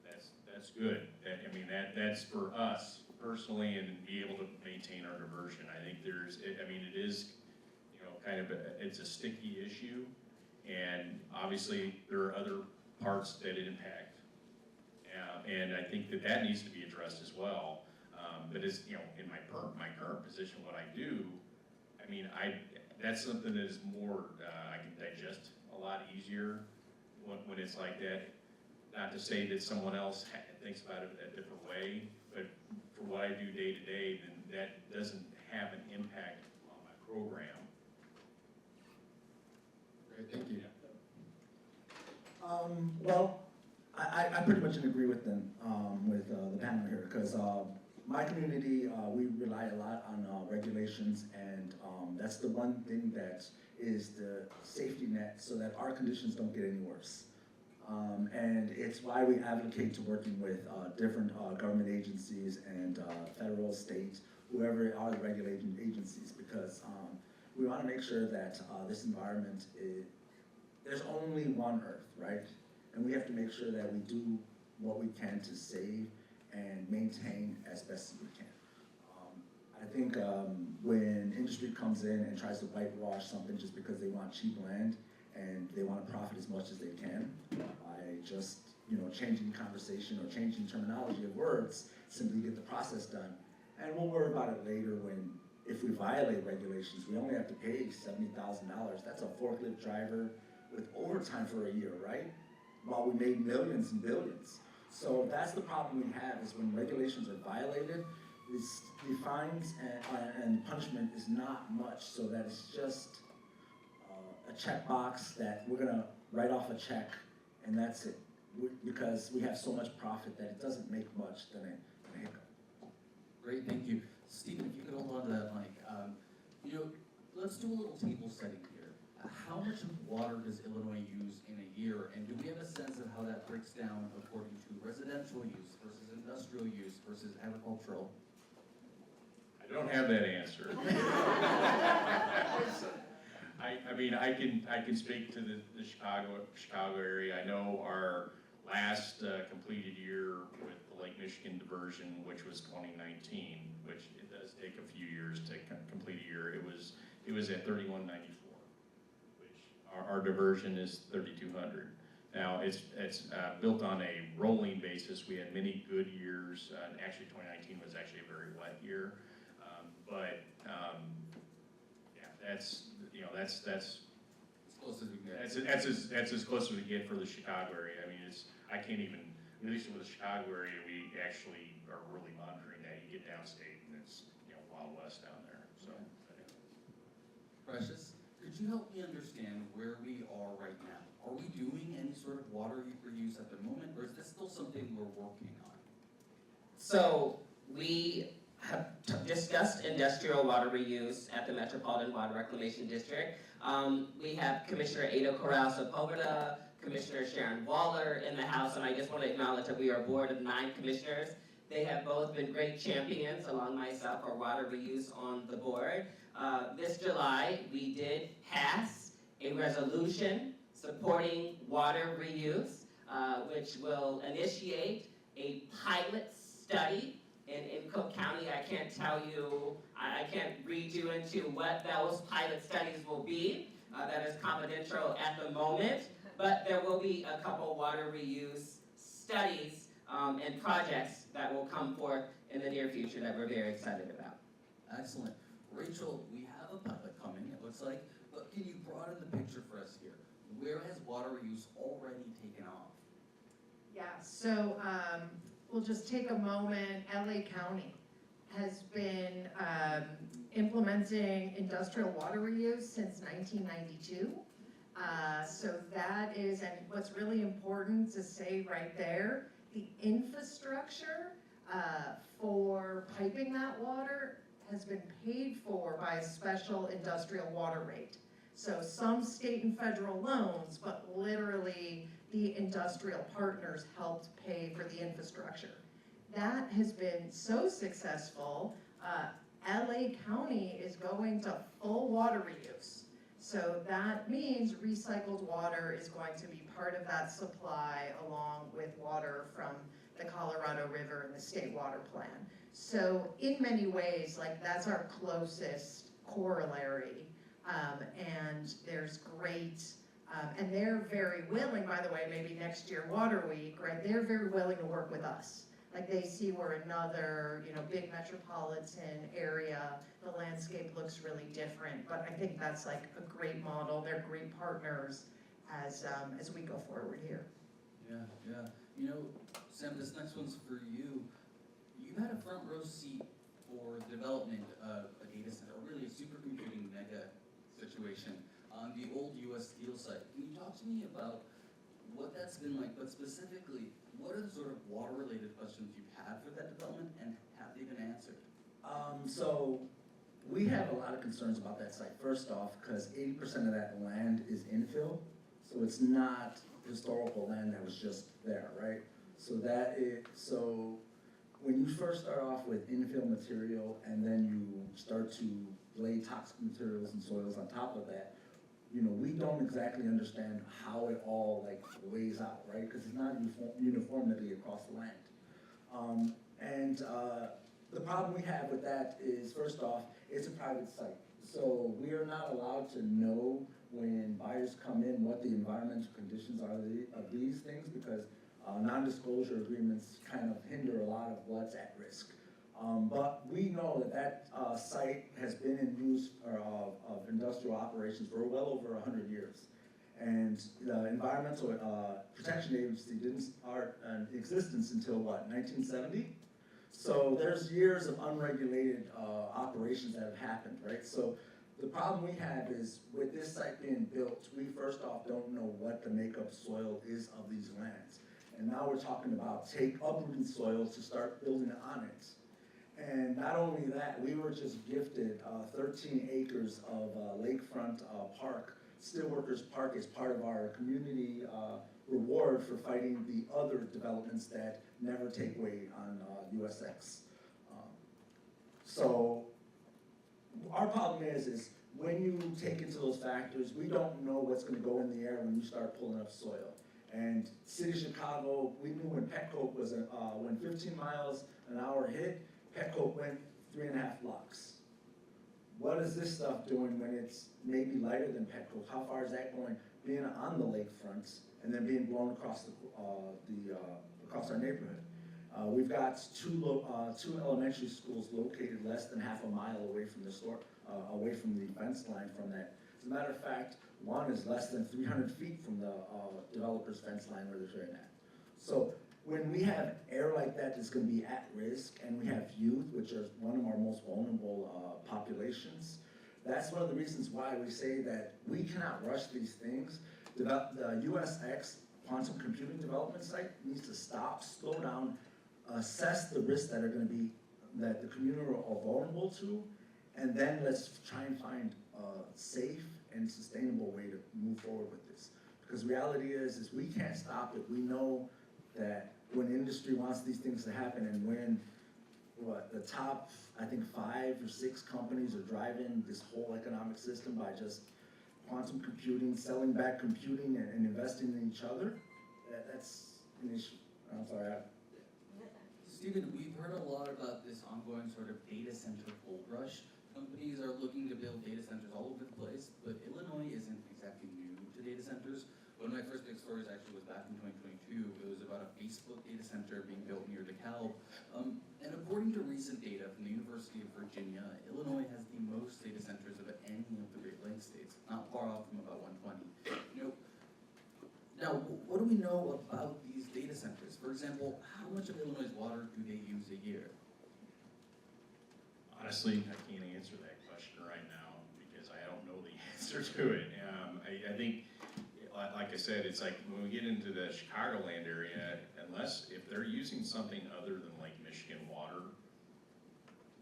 that's good. That's for us personally, and be able to maintain our diversion. I think it is, it's a sticky issue, and obviously there are other parts that it impact. And I think that needs to be addressed as well. But as, in my current position, what I do, that's something that is more, I can digest a lot easier when it's like that. Not to say that someone else thinks about it a different way, but for what I do day to day, then that doesn't have an impact on my program. Great, thank you. Well, I pretty much agree with them, with the panel here, because my community, we rely a lot on regulations, and that's the one thing that is the safety net so that our conditions don't get any worse. And it's why we advocate to working with different government agencies and federal, state, whoever are the regulating agencies, because we want to make sure that this environment there's only one Earth, right? And we have to make sure that we do what we can to save and maintain as best as we can. I think when industry comes in and tries to whitewash something just because they want cheap land and they want to profit as much as they can by just changing conversation or changing terminology of words, simply get the process done. And we'll worry about it later if we violate regulations. We only have to pay $70,000. That's a forklift driver with overtime for a year, right? While we made millions and billions. So that's the problem we have, is when regulations are violated, the fines and punishment is not much, so that it's just a checkbox that we're gonna write off a check and that's it. Because we have so much profit that it doesn't make much than a hiccup. Great, thank you. Stephen, if you could hold on to that mic. Let's do a little table setting here. How much of water does Illinois use in a year, and do we have a sense of how that breaks down according to residential use versus industrial use versus agricultural? I don't have that answer. I can speak to the Chicago area. I know our last completed year with the Lake Michigan diversion, which was 2019, which it does take a few years to complete a year. It was at 3194, which our diversion is 3200. Now it's built on a rolling basis. We had many good years, and actually 2019 was actually a very wet year. That's As close as we can get. that's as close as we get for the Chicago area. I can't even, at least with the Chicago area, we actually are really monitoring that. You get downstate and it's, Wild West down there, so. Precious, could you help me understand where we are right now? Are we doing any sort of water reuse at the moment, or is this still something we're working on? So we have discussed industrial water reuse at the Metropolitan Water Reclamation District. We have Commissioner Ada Corral Sepulveda, Commissioner Sharon Waller in the House, and I just want to acknowledge that we are a board of 9 commissioners. They have both been great champions, along myself, for water reuse on the board. This July, we did pass a resolution supporting water reuse, which will initiate a pilot study in Cook County. I can't tell you, I can't read you into what those pilot studies will be. That is confidential at the moment, but there will be a couple water reuse studies and projects that will come forth in the near future that we're very excited about. Excellent. Rachel, we have a pilot coming, it looks like, but can you broaden the picture for us here? Where has water reuse already taken off? Yeah, so we'll just take a moment. LA County has been implementing industrial water reuse since 1992. So that is, and what's really important to say right there, the infrastructure for piping that water has been paid for by a special industrial water rate. So some state and federal loans, but literally the industrial partners helped pay for the infrastructure. That has been so successful, LA County is going to full water reuse. So that means recycled water is going to be part of that supply along with water from the Colorado River and the state water plan. So in many ways, like that's our closest corollary. And there's great, and they're very willing, by the way, maybe next year Water Week, right? They're very willing to work with us. Like they see we're another, big metropolitan area. The landscape looks really different, but I think that's like a great model. They're great partners as we go forward here. Yeah. Sam, this next one's for you. You had a front row seat for the development of a data center, really a supercomputing mega situation on the old US Steel site. Can you talk to me about what that's been like, but specifically, what are the sort of water-related questions you've had for that development, and have they been answered? So we have a lot of concerns about that site. First off, because 80% of that land is infill, so it's not historical land that was just there, right? So when you first start off with infill material and then you start to lay toxic materials and soils on top of that, we don't exactly understand how it all weighs out, right? Because it's not uniformity across the land. The problem we have with that is, first off, it's a private site. So we are not allowed to know when buyers come in what the environmental conditions are of these things, because non-disclosure agreements kind of hinder a lot of what's at risk. But we know that site has been in use of industrial operations for well over 100 years. And the Environmental Protection Agency didn't start in existence until what, 1970? So there's years of unregulated operations that have happened, right? So the problem we have is with this site being built, we first off don't know what the makeup soil is of these lands. And now we're talking about take uprooted soil to start building on it. And not only that, we were just gifted 13 acres of lakefront park. Steelworkers Park is part of our community reward for fighting the other developments that never take weight on USX. So our problem is when you take into those factors, we don't know what's going to go in the air when you start pulling up soil. And City of Chicago, we knew when Petcoke was when 15 miles an hour hit, Petcoke went 3.5 blocks. What is this stuff doing when it's maybe lighter than Petcoke? How far is that going? Being on the lakefront and then being blown across across our neighborhood. We've got two elementary schools located less than half a mile away from the store, away from the fence line from that. As a matter of fact, one is less than 300 feet from the developer's fence line where they're trading at. So when we have air like that that's going to be at risk, and we have youth, which are one of our most vulnerable populations, that's one of the reasons why we say that we cannot rush these things. The USX quantum computing development site needs to stop, slow down, assess the risks that are going to be, that the community are vulnerable to, and then let's try and find a safe and sustainable way to move forward with this. Because reality is we can't stop it. We know that when industry wants these things to happen, and when the top, I think 5 or 6 companies are driving this whole economic system by just quantum computing, selling back computing and investing in each other, that's an issue. I'm sorry. Stephen, we've heard a lot about this ongoing sort of data center gold rush. Companies are looking to build data centers all over the place, but Illinois isn't exactly new to data centers. One of my first big stories actually was back in 2022. It was about a Facebook data center being built near DeKalb. And according to recent data from the University of Virginia, Illinois has the most data centers of any of the Great Lakes states, not far off from about 120. Now, what do we know about these data centers? For example, how much of Illinois' water do they use a year? Honestly, I can't answer that question right now because I don't know the answer to it. I think, like I said, it's like when we get into the Chicagoland area, if they're using something other than Lake Michigan water,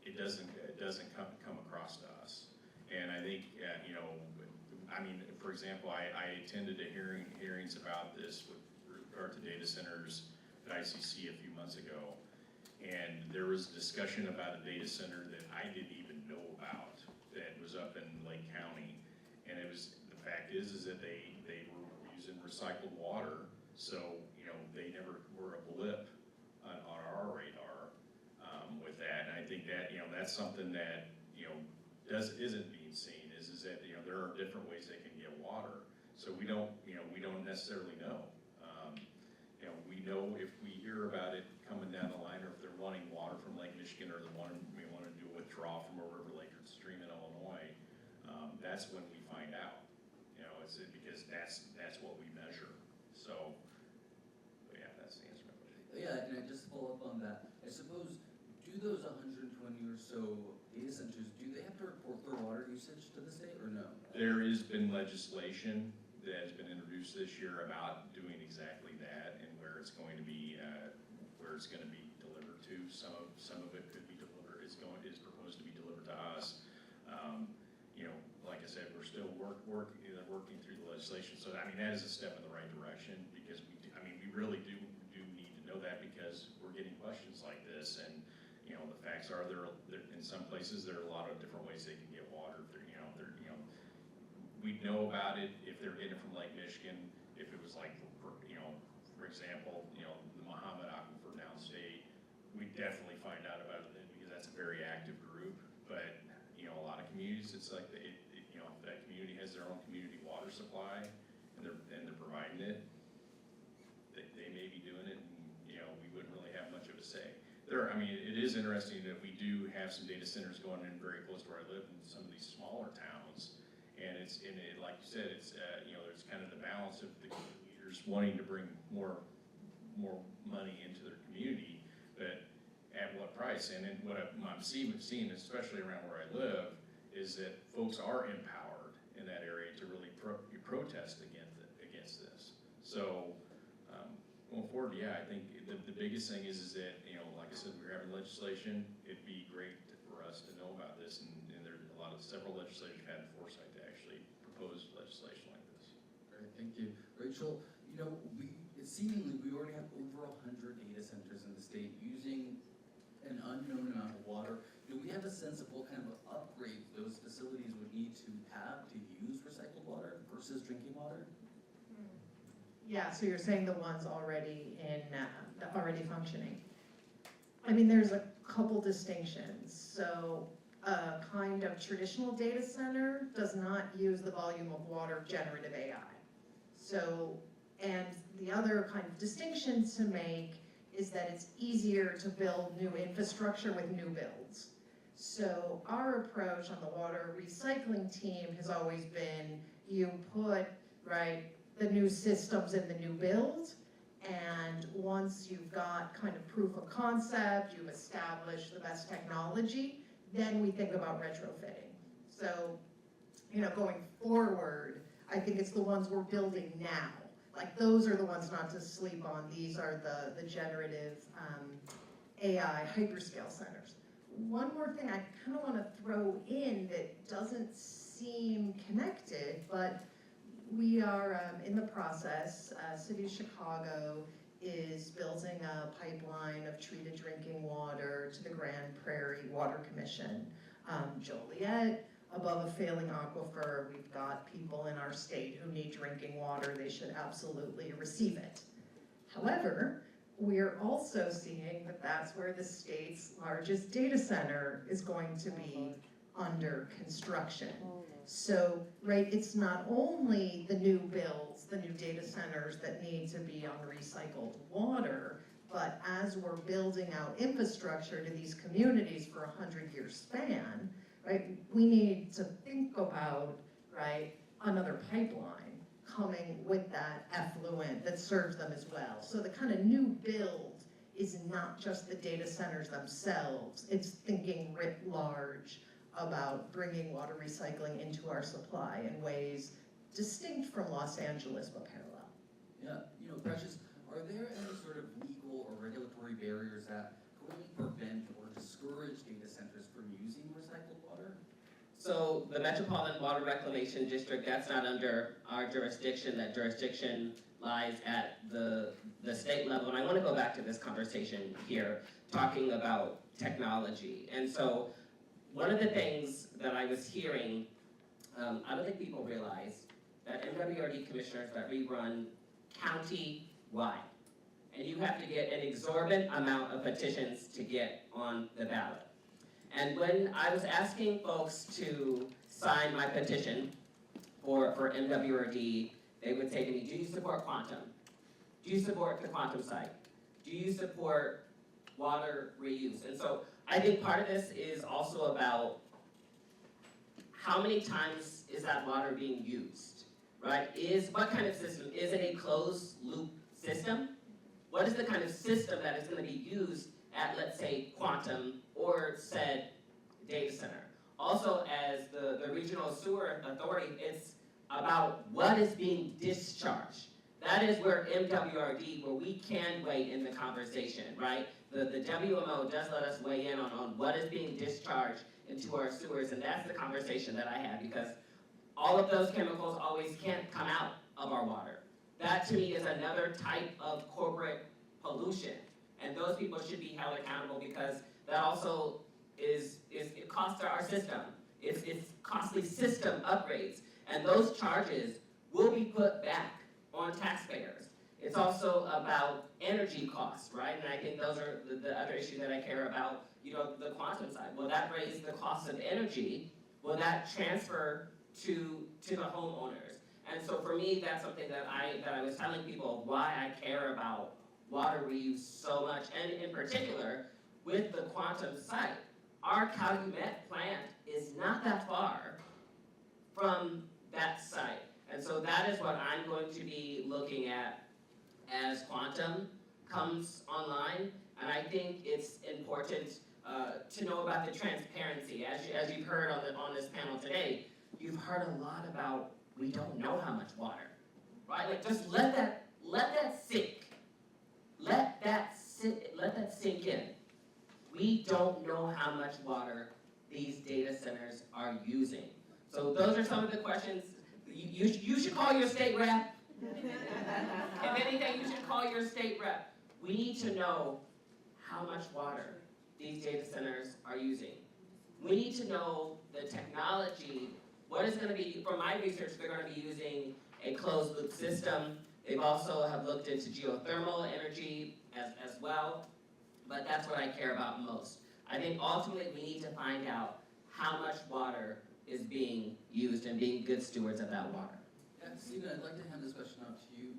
it doesn't come across to us. And I think, you know, I mean, for example, I attended hearings about this with regard to data centers at ICC a few months ago. And there was discussion about a data center that I didn't even know about that was up in Lake County. And it was, the fact is that they were using recycled water. So, you know, they never were a blip on our radar with that. And I think that, you know, that's something that, you know, isn't being seen is that, you know, there are different ways they can get water. So we don't necessarily know. You know, we know if we hear about it coming down the line, or if they're wanting water from Lake Michigan, or we want to do a withdrawal from a river, lake, or stream in Illinois. That's when we find out. You know, it's because that's what we measure. So, but yeah, that's the answer to my question. Yeah, and I just follow up on that. I suppose, do those 120 or so data centers, do they have to report their water usage to the state or no? There has been legislation that has been introduced this year about doing exactly that, and where it's going to be delivered to. Some of it could be delivered. Is proposed to be delivered to us. You know, like I said, we're still working through the legislation. So I mean, that is a step in the right direction because we really do need to know that because we're getting questions like this, and you know, the facts are there in some places there are a lot of different ways they can get water. We'd know about it if they're getting it from Lake Michigan. If it was like, you know, for example, you know, the Muhammad Aquifer downstate, we'd definitely find out about it then because that's a very active group. But you know, a lot of communities, it's like you know, that community has their own community water supply, and they're providing it. They may be doing it, and you know, we wouldn't really have much of a say. I mean, it is interesting that we do have some data centers going in very close to where I live in some of these smaller towns. And like you said, it's you know, there's kind of the balance of the leaders wanting to bring more money into their community, but at what price? And then what I'm seeing, especially around where I live, is that folks are empowered in that area to really protest against this. So going forward, yeah, I think the biggest thing is that, you know, like I said, we're having legislation. It'd be great for us to know about this, and there's several legislators have had foresight to actually propose legislation like this. Great, thank you. Rachel, you know, seemingly we already have over 100 data centers in the state using an unknown amount of water. Do we have a sense of what kind of upgrade those facilities would need to have to use recycled water versus drinking water? Yeah, so you're saying the ones already already functioning. I mean, there's a couple distinctions. So a kind of traditional data center does not use the volume of water of generative AI. So, and the other kind of distinction to make is that it's easier to build new infrastructure with new builds. So our approach on the water recycling team has always been, you put, right, the new systems in the new build, and once you've got kind of proof of concept, you've established the best technology, then we think about retrofitting. So, you know, going forward, I think it's the ones we're building now. Like, those are the ones not to sleep on. These are the generative AI hyperscale centers. One more thing I kind of want to throw in that doesn't seem connected, but we are in the process. City of Chicago is building a pipeline of treated drinking water to the Grand Prairie Water Commission. Joliet, above a failing aquifer, we've got people in our state who need drinking water. They should absolutely receive it. However, we're also seeing that that's where the state's largest data center is going to be under construction. So, right, it's not only the new builds, the new data centers that need to be on recycled water, but as we're building out infrastructure to these communities for a 100-year span, right, we need to think about, right, another pipeline coming with that effluent that serves them as well. So the kind of new build is not just the data centers themselves, it's thinking writ large about bringing water recycling into our supply in ways distinct from Los Angeles but parallel. Yeah, Precious, are there any sort of legal or regulatory barriers that currently prevent or discourage data centers from using recycled water? So the Metropolitan Water Reclamation District, that's not under our jurisdiction. That jurisdiction lies at the state level. And I want to go back to this conversation here, talking about technology. And so one of the things that I was hearing, I don't think people realize that MWRD commissioners that we run county-wide. And you have to get an exorbitant amount of petitions to get on the ballot. And when I was asking folks to sign my petition for MWRD, they would say to me, do you support quantum? Do you support the quantum site? Do you support water reuse? And so I think part of this is also about how many times is that water being used, right? What kind of system? Is it a closed loop system? What is the kind of system that is going to be used at, let's say, quantum or said data center? Also, as the regional sewer authority, it's about what is being discharged. That is where MWRD, where we can weigh in the conversation, right? The WMO does let us weigh in on what is being discharged into our sewers, and that's the conversation that I have, because all of those chemicals always can't come out of our water. That to me is another type of corporate pollution, and those people should be held accountable, because that also it costs our system. It's costly system upgrades, and those charges will be put back on taxpayers. It's also about energy costs, right? And I think those are the other issue that I care about, the quantum side. Will that raise the cost of energy? Will that transfer to the homeowners? And so for me, that's something that I was telling people why I care about water reuse so much, and in particular, with the quantum site. Our Calumet plant is not that far from that site. And so that is what I'm going to be looking at as quantum comes online. And I think it's important to know about the transparency. As you've heard on this panel today, you've heard a lot about we don't know how much water, right? Like, just let that sink. Let that sink in. We don't know how much water these data centers are using. So those are some of the questions. You should call your state rep. If anything, you should call your state rep. We need to know how much water these data centers are using. We need to know the technology. What is going to be, from my research, they're going to be using a closed loop system. They've also have looked into geothermal energy as well, but that's what I care about most. I think ultimately we need to find out how much water is being used and being good stewards of that water. Yeah, Stephen, I'd like to hand this question out to you.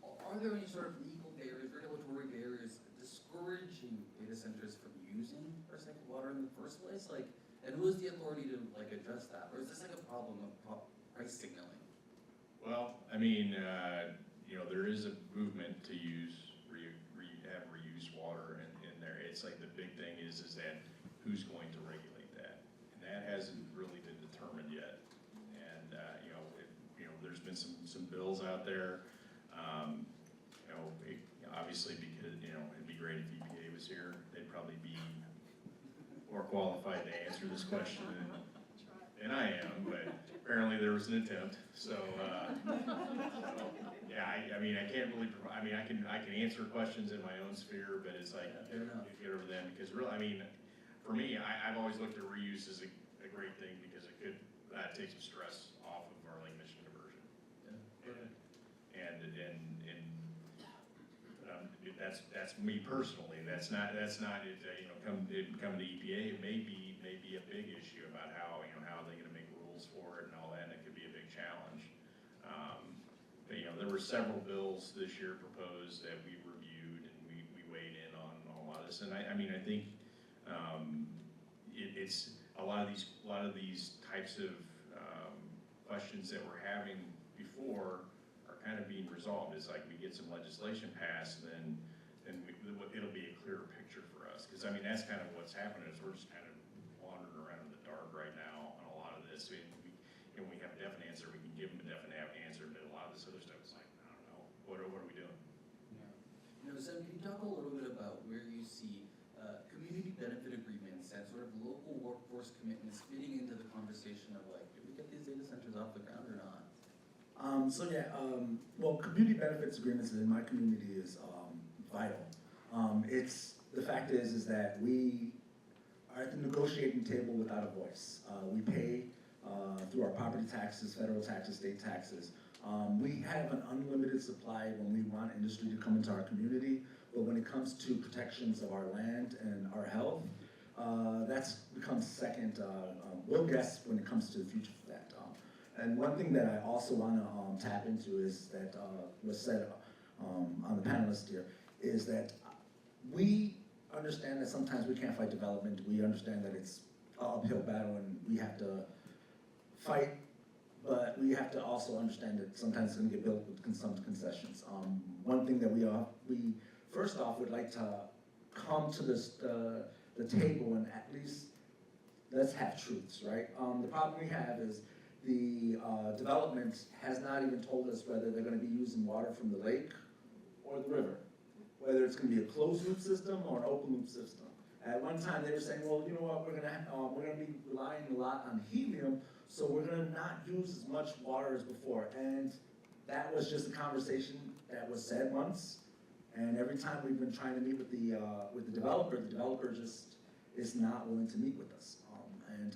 Are there any sort of legal barriers, regulatory barriers, discouraging data centers from using recycled water in the first place? And who has the authority to address that? Or is this a problem of price signaling? Well, I mean, there is a movement to have reuse water in there. It's like the big thing is that who's going to regulate that? And that hasn't really been determined yet. And, there's been some bills out there. Obviously, because, it'd be great if EPA was here. They'd probably be more qualified to answer this question than I am, but apparently there was an attempt. So, yeah, I can't really provide, I can answer questions in my own sphere, but it's like, you get over them, because really, for me, I've always looked at reuse as a great thing, because it could take some stress off of our emission conversion. And that's me personally. That's not coming to EPA. It may be a big issue about how they're going to make rules for it and all that, and it could be a big challenge. But there were several bills this year proposed that we reviewed, and we weighed in on a lot of this. And I think it's a lot of these types of questions that we're having before are kind of being resolved. It's like we get some legislation passed, then it'll be a clearer picture for us. Because I mean, that's kind of what's happening, is we're just kind of wandering around in the dark right now on a lot of this. And we have a definite answer, we can give them a definite answer, but a lot of this other stuff is like, I don't know, what are we doing? You know, Sam, can you talk a little bit about where you see community benefit agreements and sort of local workforce commitments fitting into the conversation of like, do we get these data centers off the ground or not? Well, community benefits agreements in my community is vital. The fact is that we are at the negotiating table without a voice. We pay through our property taxes, federal taxes, state taxes. We have an unlimited supply when we want industry to come into our community, but when it comes to protections of our land and our health, that's becomes second. We'll guess when it comes to the future for that. And one thing that I also want to tap into is that was said on the panelist here, is that we understand that sometimes we can't fight development. We understand that it's an uphill battle and we have to fight, but we have to also understand that sometimes it's going to get built with some concessions. One thing that we first off would like to come to the table and at least let's have truths, right? The problem we have is the development has not even told us whether they're going to be using water from the lake or the river, whether it's going to be a closed loop system or an open loop system. At one time they were saying, well, you know what, we're going to be relying a lot on helium, so we're going to not use as much water as before. And that was just a conversation that was said once. And every time we've been trying to meet with the developer just is not willing to meet with us.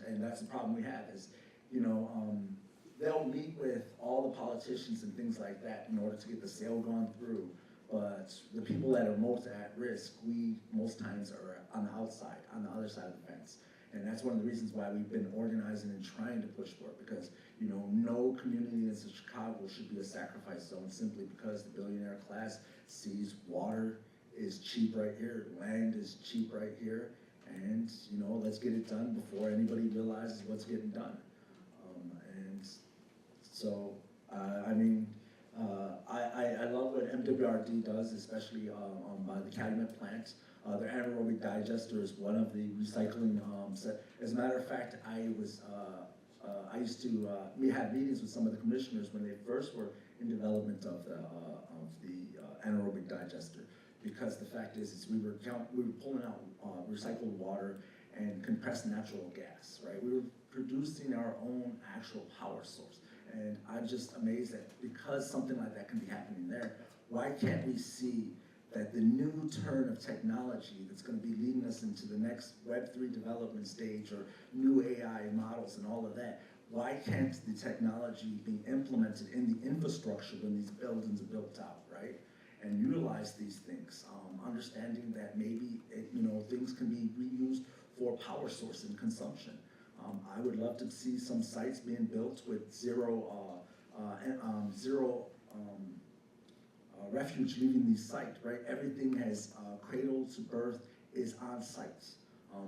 And that's the problem we have is, they'll meet with all the politicians and things like that in order to get the sale gone through. But the people that are most at risk, we most times are on the outside, on the other side of the fence. And that's one of the reasons why we've been organizing and trying to push for it, because no community in Chicago should be a sacrifice zone simply because the billionaire class sees water is cheap right here, land is cheap right here, and let's get it done before anybody realizes what's getting done. And so, I love what MWRD does, especially by the Calumet plant. Their anaerobic digester is one of the recycling. As a matter of fact, we had meetings with some of the commissioners when they first were in development of the anaerobic digester, because the fact is we were pulling out recycled water and compressed natural gas, right? We were producing our own actual power source. And I'm just amazed that because something like that can be happening there, why can't we see that the new turn of technology that's going to be leading us into the next Web3 development stage or new AI models and all of that, why can't the technology be implemented in the infrastructure when these buildings are built out, right? And utilize these things, understanding that maybe things can be reused for power source and consumption. I would love to see some sites being built with zero refuge leaving these sites, right? Everything has cradle to birth is on site.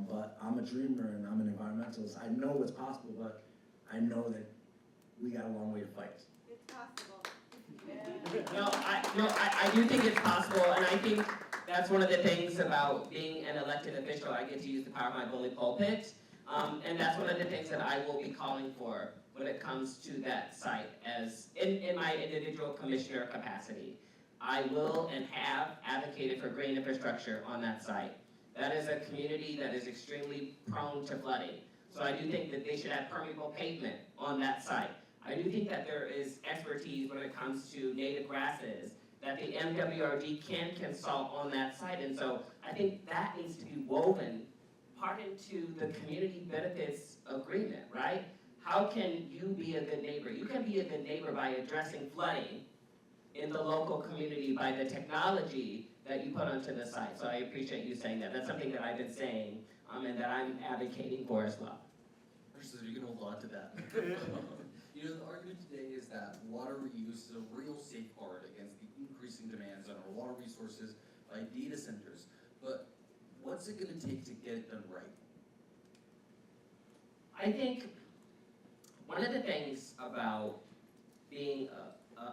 But I'm a dreamer and I'm an environmentalist. I know it's possible, but I know that we got a long way to fight. It's possible. I do think it's possible, and I think that's one of the things about being an elected official. I get to use the power of my bully pulpit, and that's one of the things that I will be calling for when it comes to that site as in my individual commissioner capacity. I will and have advocated for green infrastructure on that site. That is a community that is extremely prone to flooding. So I do think that they should have permeable pavement on that site. I do think that there is expertise when it comes to native grasses that the MWRD can consult on that site. And so I think that needs to be woven part into the community benefits agreement, right? How can you be a good neighbor? You can be a good neighbor by addressing flooding in the local community by the technology that you put onto the site. So I appreciate you saying that. That's something that I've been saying and that I'm advocating for as well. So you can hold on to that. The argument today is that water reuse is a real safeguard against the increasing demands on our water resources by data centers. But what's it going to take to get it done right? I think one of the things about being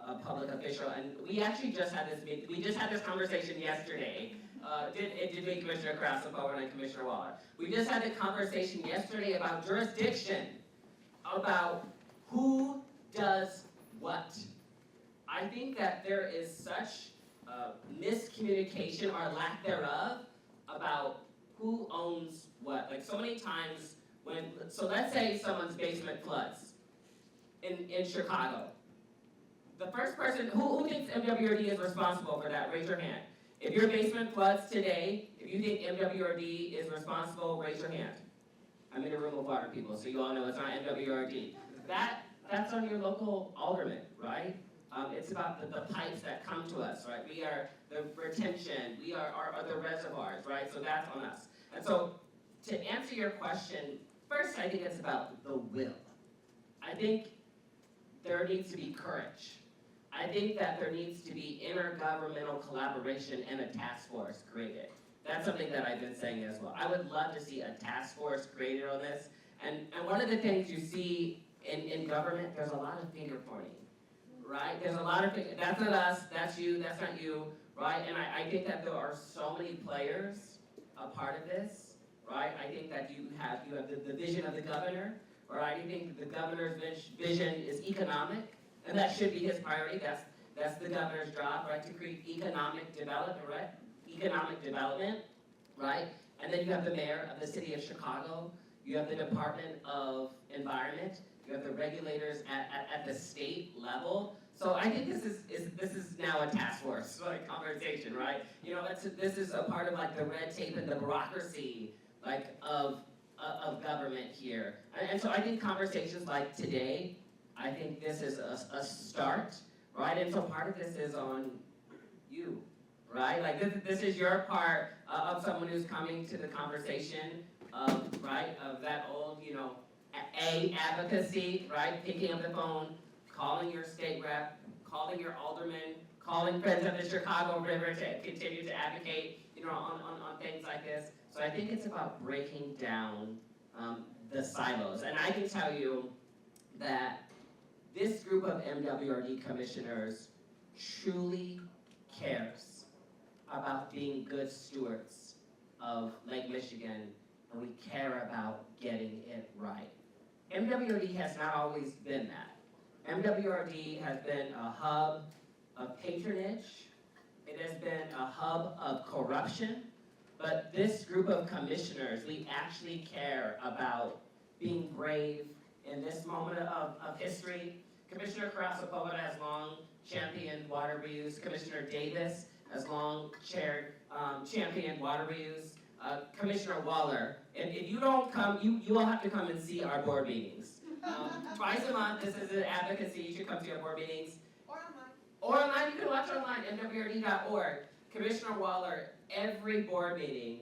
a public official, and we actually just had this conversation yesterday. Did we, Commissioner Krasnopova and Commissioner Waller? We just had a conversation yesterday about jurisdiction, about who does what. I think that there is such miscommunication or lack thereof about who owns what. Like so many times so let's say someone's basement floods in Chicago. The first person, who thinks MWRD is responsible for that? Raise your hand. If your basement floods today, if you think MWRD is responsible, raise your hand. I'm in a room of water people, so you all know it's not MWRD. That's on your local alderman, right? It's about the pipes that come to us, right? We are the retention, we are the reservoirs, right? So that's on us. And so to answer your question, first I think it's about the will. I think there needs to be courage. I think that there needs to be intergovernmental collaboration and a task force created. That's something that I've been saying as well. I would love to see a task force created on this. And one of the things you see in government, there's a lot of finger pointing, right? There's a lot of, that's not us, that's you, that's not you, right? And I think that there are so many players a part of this, right? I think that you have the vision of the governor, right? I think the governor's vision is economic, and that should be his priority. That's the governor's job, right? To create economic development, right? Economic development, right? And then you have the mayor of the city of Chicago. You have the Department of Environment. You have the regulators at the state level. So I think this is now a task force like conversation, right? You know, this is a part of like the red tape and the bureaucracy like of government here. And so I think conversations like today, I think this is a start, right? And so part of this is on you, right? Like this is your part of someone who's coming to the conversation of, right, of that old, you know, advocacy, right? Picking up the phone, calling your state rep, calling your alderman, calling Friends of the Chicago River to continue to advocate, you know, on things like this. So I think it's about breaking down the silos. And I can tell you that this group of MWRD commissioners truly cares about being good stewards of Lake Michigan, and we care about getting it right. MWRD has not always been that. MWRD has been a hub of patronage. It has been a hub of corruption. But this group of commissioners, we actually care about being brave in this moment of history. Commissioner Krasnopova has long championed water reuse. Commissioner Davis has long championed water reuse. Commissioner Waller, if you don't come, you will have to come and see our board meetings. Twice a month, this is an advocacy, you should come to our board meetings. Or online, you can watch online, mwrd.org. Commissioner Waller, every board meeting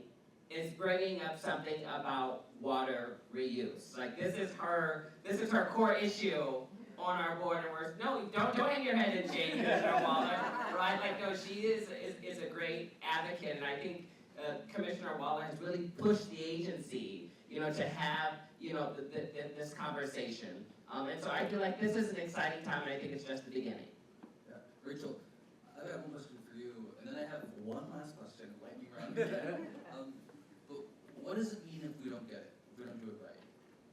is bringing up something about water reuse. Like this is her core issue on our board, and don't hang your head in shame, Commissioner Waller, right? Like no, she is a great advocate, and I think Commissioner Waller has really pushed the agency, you know, to have, you know, this conversation. And so I feel like this is an exciting time, and I think it's just the beginning. Yeah. Rachel, I have one question for you, and then I have one last question, lightning round again. But what does it mean if we don't get it, if we don't do it right?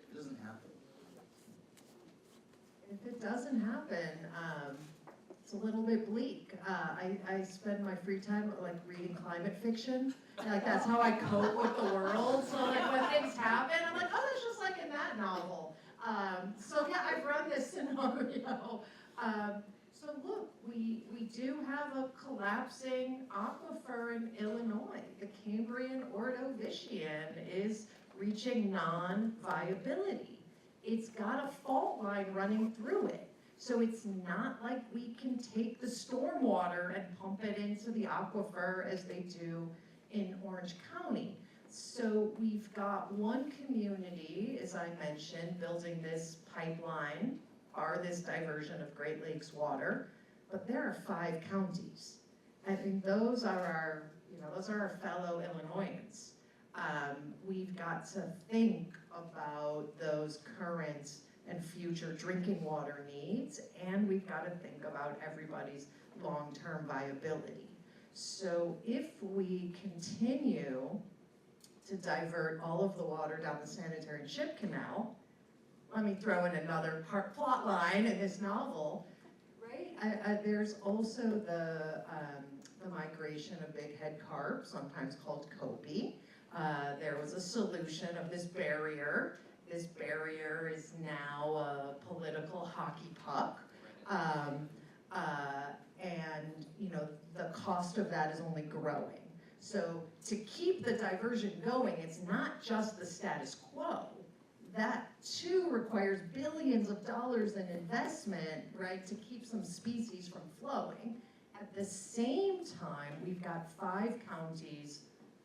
If it doesn't happen. If it doesn't happen, it's a little bit bleak. I spend my free time like reading climate fiction. Like that's how I cope with the world. So like when things happen, I'm like, oh, that's just like in that novel. So yeah, I've run this scenario. So look, we do have a collapsing aquifer in Illinois. The Cambrian Ordovician is reaching non-viability. It's got a fault line running through it. So it's not like we can take the stormwater and pump it into the aquifer as they do in Orange County. So we've got one community, as I mentioned, building this pipeline, or this diversion of Great Lakes water, but there are 5 counties. And those are our fellow Illinoisans. We've got to think about those currents and future drinking water needs, and we've got to think about everybody's long-term viability. So if we continue to divert all of the water down the sanitary and ship canal, let me throw in another plot line in this novel, right? There's also the migration of big head carp, sometimes called copy. There was a solution of this barrier. This barrier is now a political hockey puck. And you know, the cost of that is only growing. So to keep the diversion going, it's not just the status quo. That too requires billions of dollars in investment, right, to keep some species from flowing. At the same time, we've got 5 counties.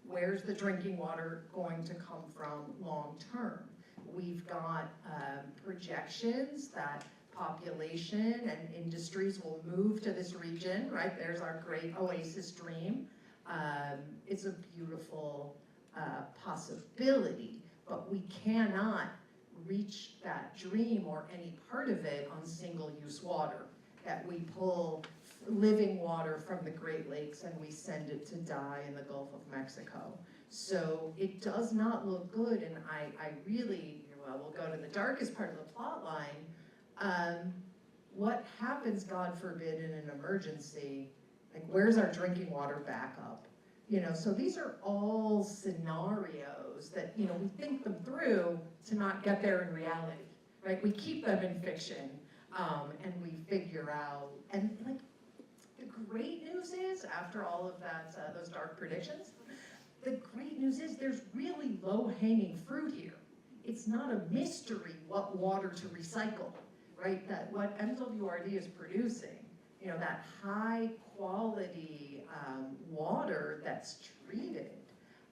Where's the drinking water going to come from long term? We've got projections that population and industries will move to this region, right? There's our great oasis dream. It's a beautiful possibility, but we cannot reach that dream or any part of it on single-use water, that we pull living water from the Great Lakes and we send it to die in the Gulf of Mexico. So it does not look good, and I really, well, we'll go to the darkest part of the plot line. What happens, God forbid, in an emergency? Like, where's our drinking water backup? You know, so these are all scenarios that, you know, we think them through to not get there in reality, right? We keep them in fiction, and we figure out, and like, the great news is, after all of that, those dark predictions, the great news is there's really low-hanging fruit here. It's not a mystery what water to recycle, right? That what MWRD is producing, you know, that high quality water that's treated.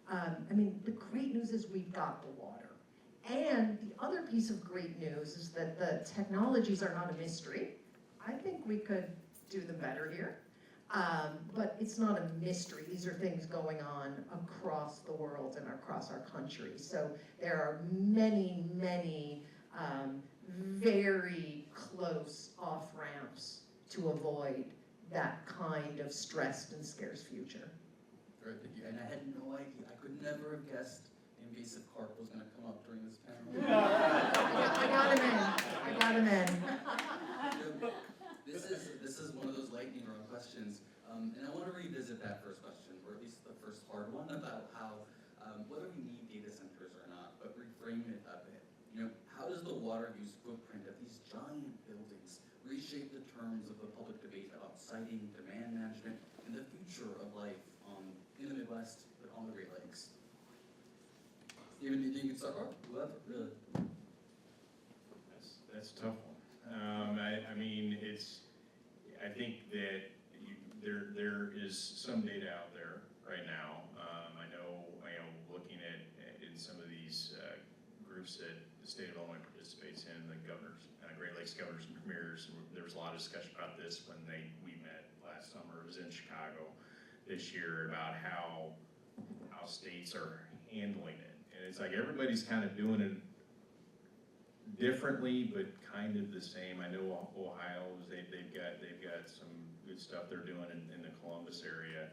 I mean, the great news is we've got the water. And the other piece of great news is that the technologies are not a mystery. I think we could do them better here. But it's not a mystery. These are things going on across the world and across our country. So there are many, many very close off-ramps to avoid that kind of stressed and scarce future. Great, thank you. And I had no idea. I could never have guessed invasive carp was going to come up during this panel. I got him in. I got him in. This is one of those lightning round questions, and I want to revisit that first question, or at least the first hard one, about how whether we need data centers or not, but reframe it a bit. You know, how does the water use footprint of these giant buildings reshape the terms of the public debate about siting, demand management, and the future of life in the Midwest, but on the Great Lakes? Stephen, do you think you could start off? Whoever, really. That's a tough one. I mean, I think that there is some data out there right now. I know, looking at in some of these groups that the state of Illinois participates in, the governors, Great Lakes governors and premiers, and there was a lot of discussion about this when we met last summer. It was in Chicago this year about how states are handling it, and it's like everybody's kind of doing it differently, but kind of the same. I know Ohio's they've got some good stuff they're doing in the Columbus area,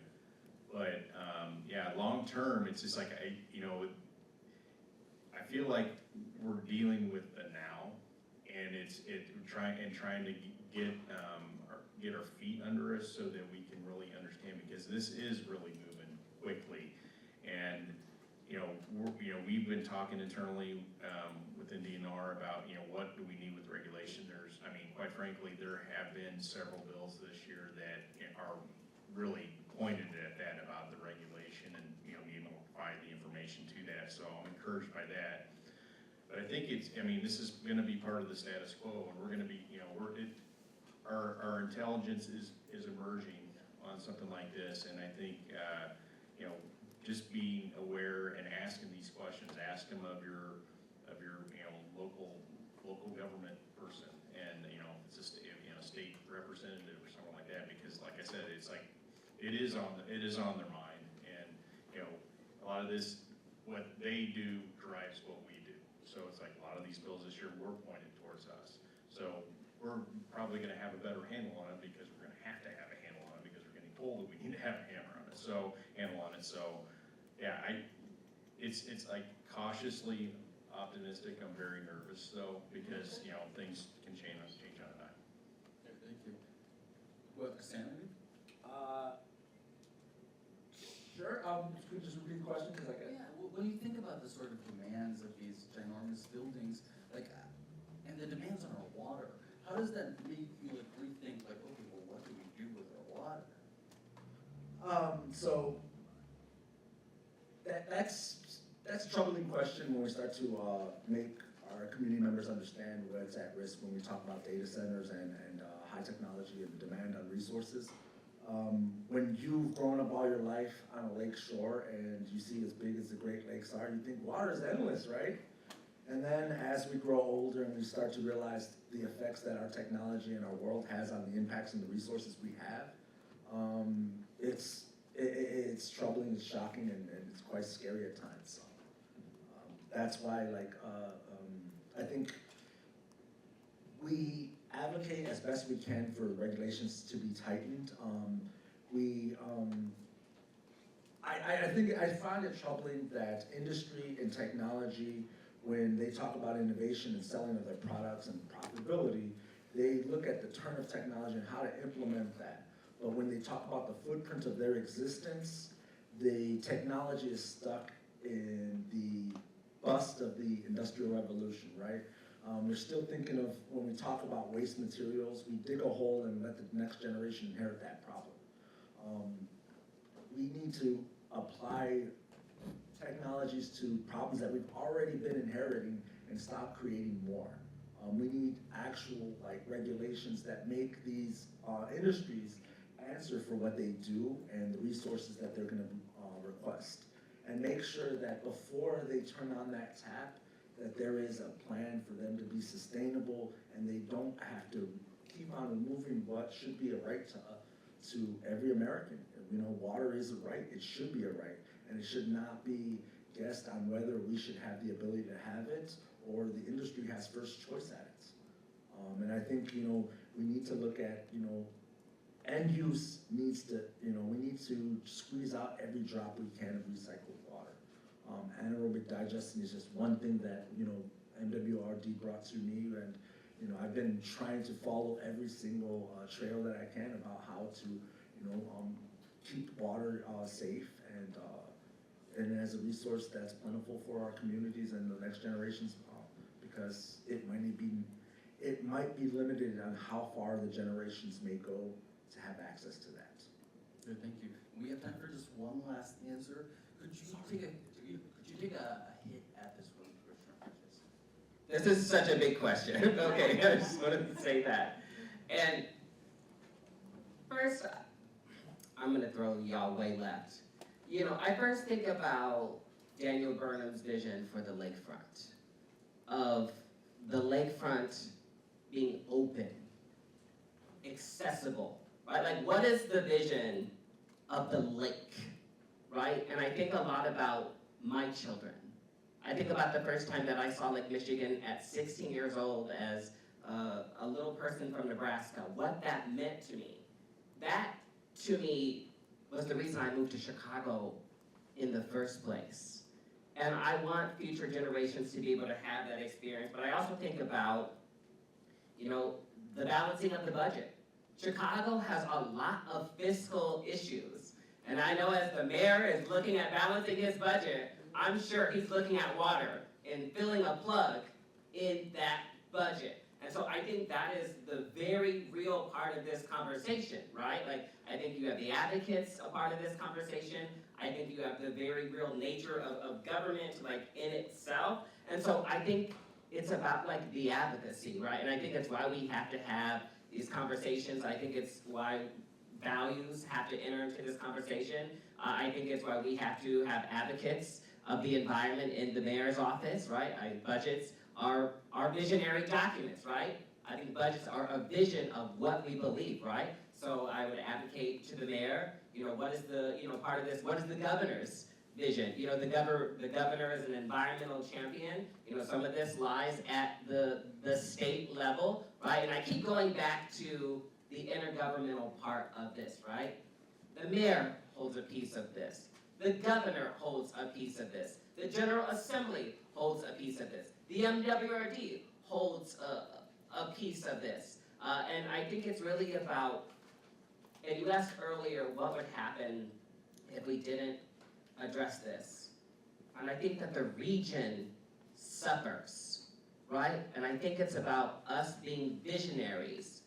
but yeah, long term, it's just like I feel like we're dealing with the now, and trying to get our feet under us so that we can really understand, because this is really moving quickly, and we've been talking internally within DNR about what do we need with regulation. Quite frankly, there have been several bills this year that are really pointed at that, about the regulation and being able to provide the information to that. So I'm encouraged by that. But I think this is going to be part of the status quo, and we're going to be our intelligence is emerging on something like this, and I think just being aware and asking these questions, ask them of your local government person, and if it's a state representative or something like that, because like I said, it's like it is on their mind, and a lot of this, what they do drives what we do. So So it's like a lot of these bills this year were pointed towards us. So we're probably gonna have a better handle on it because we're gonna have to have a handle on it because we're getting told that we need to have a handle on it. So, yeah, it's like cautiously optimistic. I'm very nervous though, because, you know, things can change on a dime. Okay, thank you. What, Sanity? Sure, could you just repeat the question, because Yeah, well, when you think about the sort of demands of these ginormous buildings, like, and the demands on our water, how does that make you like rethink, like, okay, well, what do we do with our water? So that's a troubling question when we start to make our community members understand what's at risk when we talk about data centers and high technology and the demand on resources. When you've grown up all your life on a lake shore and you see as big as the Great Lakes are, you think water is endless, right? And then as we grow older and we start to realize the effects that our technology and our world has on the impacts and the resources we have, it's troubling, it's shocking, and it's quite scary at times. So, that's why, like, I think we advocate as best we can for regulations to be tightened. I find it troubling that industry and technology, when they talk about innovation and selling of their products and profitability, they look at the turn of technology and how to implement that. But when they talk about the footprint of their existence, the technology is stuck in the bust of the Industrial Revolution, right? We're still thinking of, when we talk about waste materials, we dig a hole and let the next generation inherit that problem. We need to apply technologies to problems that we've already been inheriting and stop creating more. We need actual regulations that make these industries answer for what they do and the resources that they're going to request, and make sure that before they turn on that tap, that there is a plan for them to be sustainable and they don't have to keep on removing what should be a right to every American. You know, water is a right, it should be a right, and it should not be guessed on whether we should have the ability to have it or the industry has first choice at it. And I think, you know, we need to look at, you know, end use needs to, you know, we need to squeeze out every drop we can of recycled water. Anaerobic digestion is just one thing that, you know, MWRD brought to me, and, you know, I've been trying to follow every single trail that I can about how to, you know, keep water safe and as a resource that's plentiful for our communities and the next generations, because it might be limited on how far the generations may go to have access to that. Good, thank you. We have time for just one last answer. Could you take a hit at this one, Commissioner? This is such a big question. Okay, I just wanted to say that. And first, I'm gonna throw y'all way left. You know, I first think about Daniel Burnham's vision for the lakefront, of the lakefront being open, accessible, right? Like, what is the vision of the lake, right? And I think a lot about my children. I think about the first time that I saw Lake Michigan at 16 years old as a little person from Nebraska, what that meant to me. That, to me, was the reason I moved to Chicago in the first place. And I want future generations to be able to have that experience, but I also think about, you know, the balancing of the budget. Chicago has a lot of fiscal issues, and I know as the mayor is looking at balancing his budget, I'm sure he's looking at water and filling a plug in that budget. And so I think that is the very real part of this conversation, right? Like, I think you have the advocates a part of this conversation. I think you have the very real nature of government, like, in itself. And so I think it's about, like, the advocacy, right? And I think that's why we have to have these conversations. I think it's why values have to enter into this conversation. I think it's why we have to have advocates of the environment in the mayor's office, right? Budgets are visionary documents, right? I think budgets are a vision of what we believe, right? So I would advocate to the mayor, you know, what is the, you know, part of this, what is the governor's vision. You know, the governor is an environmental champion. You know, some of this lies at the state level, right? And I keep going back to the intergovernmental part of this, right? The mayor holds a piece of this. The governor holds a piece of this. The General Assembly holds a piece of this. The MWRD holds a piece of this. And I think it's really about, and you asked earlier what would happen if we didn't address this. And I think that the region suffers, right? And I think it's about us being visionaries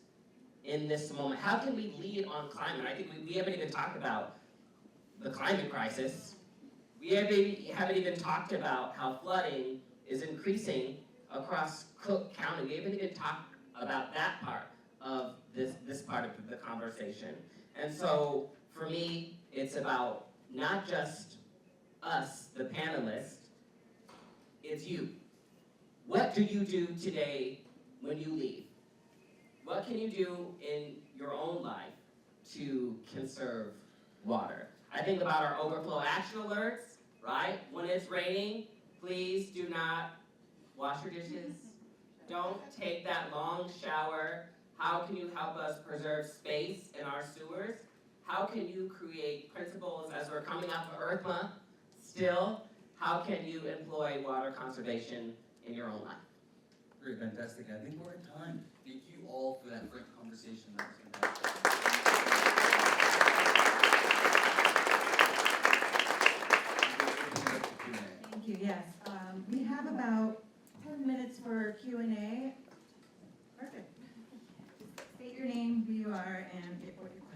in this moment. How can we lead on climate? I think we haven't even talked about the climate crisis. We haven't even talked about how flooding is increasing across Cook County. We haven't even talked about that part of this part of the conversation. And so for me, it's about not just us, the panelists, it's you. What do you do today when you leave? What can you do in your own life to conserve water? I think about our overflow action alerts, right? When it's raining, please do not wash your dishes. Don't take that long shower. How can you help us preserve space in our sewers? How can you create principles as we're coming off of Earth Month still? How can you employ water conservation in your own life? Great, fantastic. I think we're at time. Thank you all for that great conversation. That was fantastic. Thank you, yes. We have about 10 minutes for Q&A. Perfect. State your name, who you are, and what your question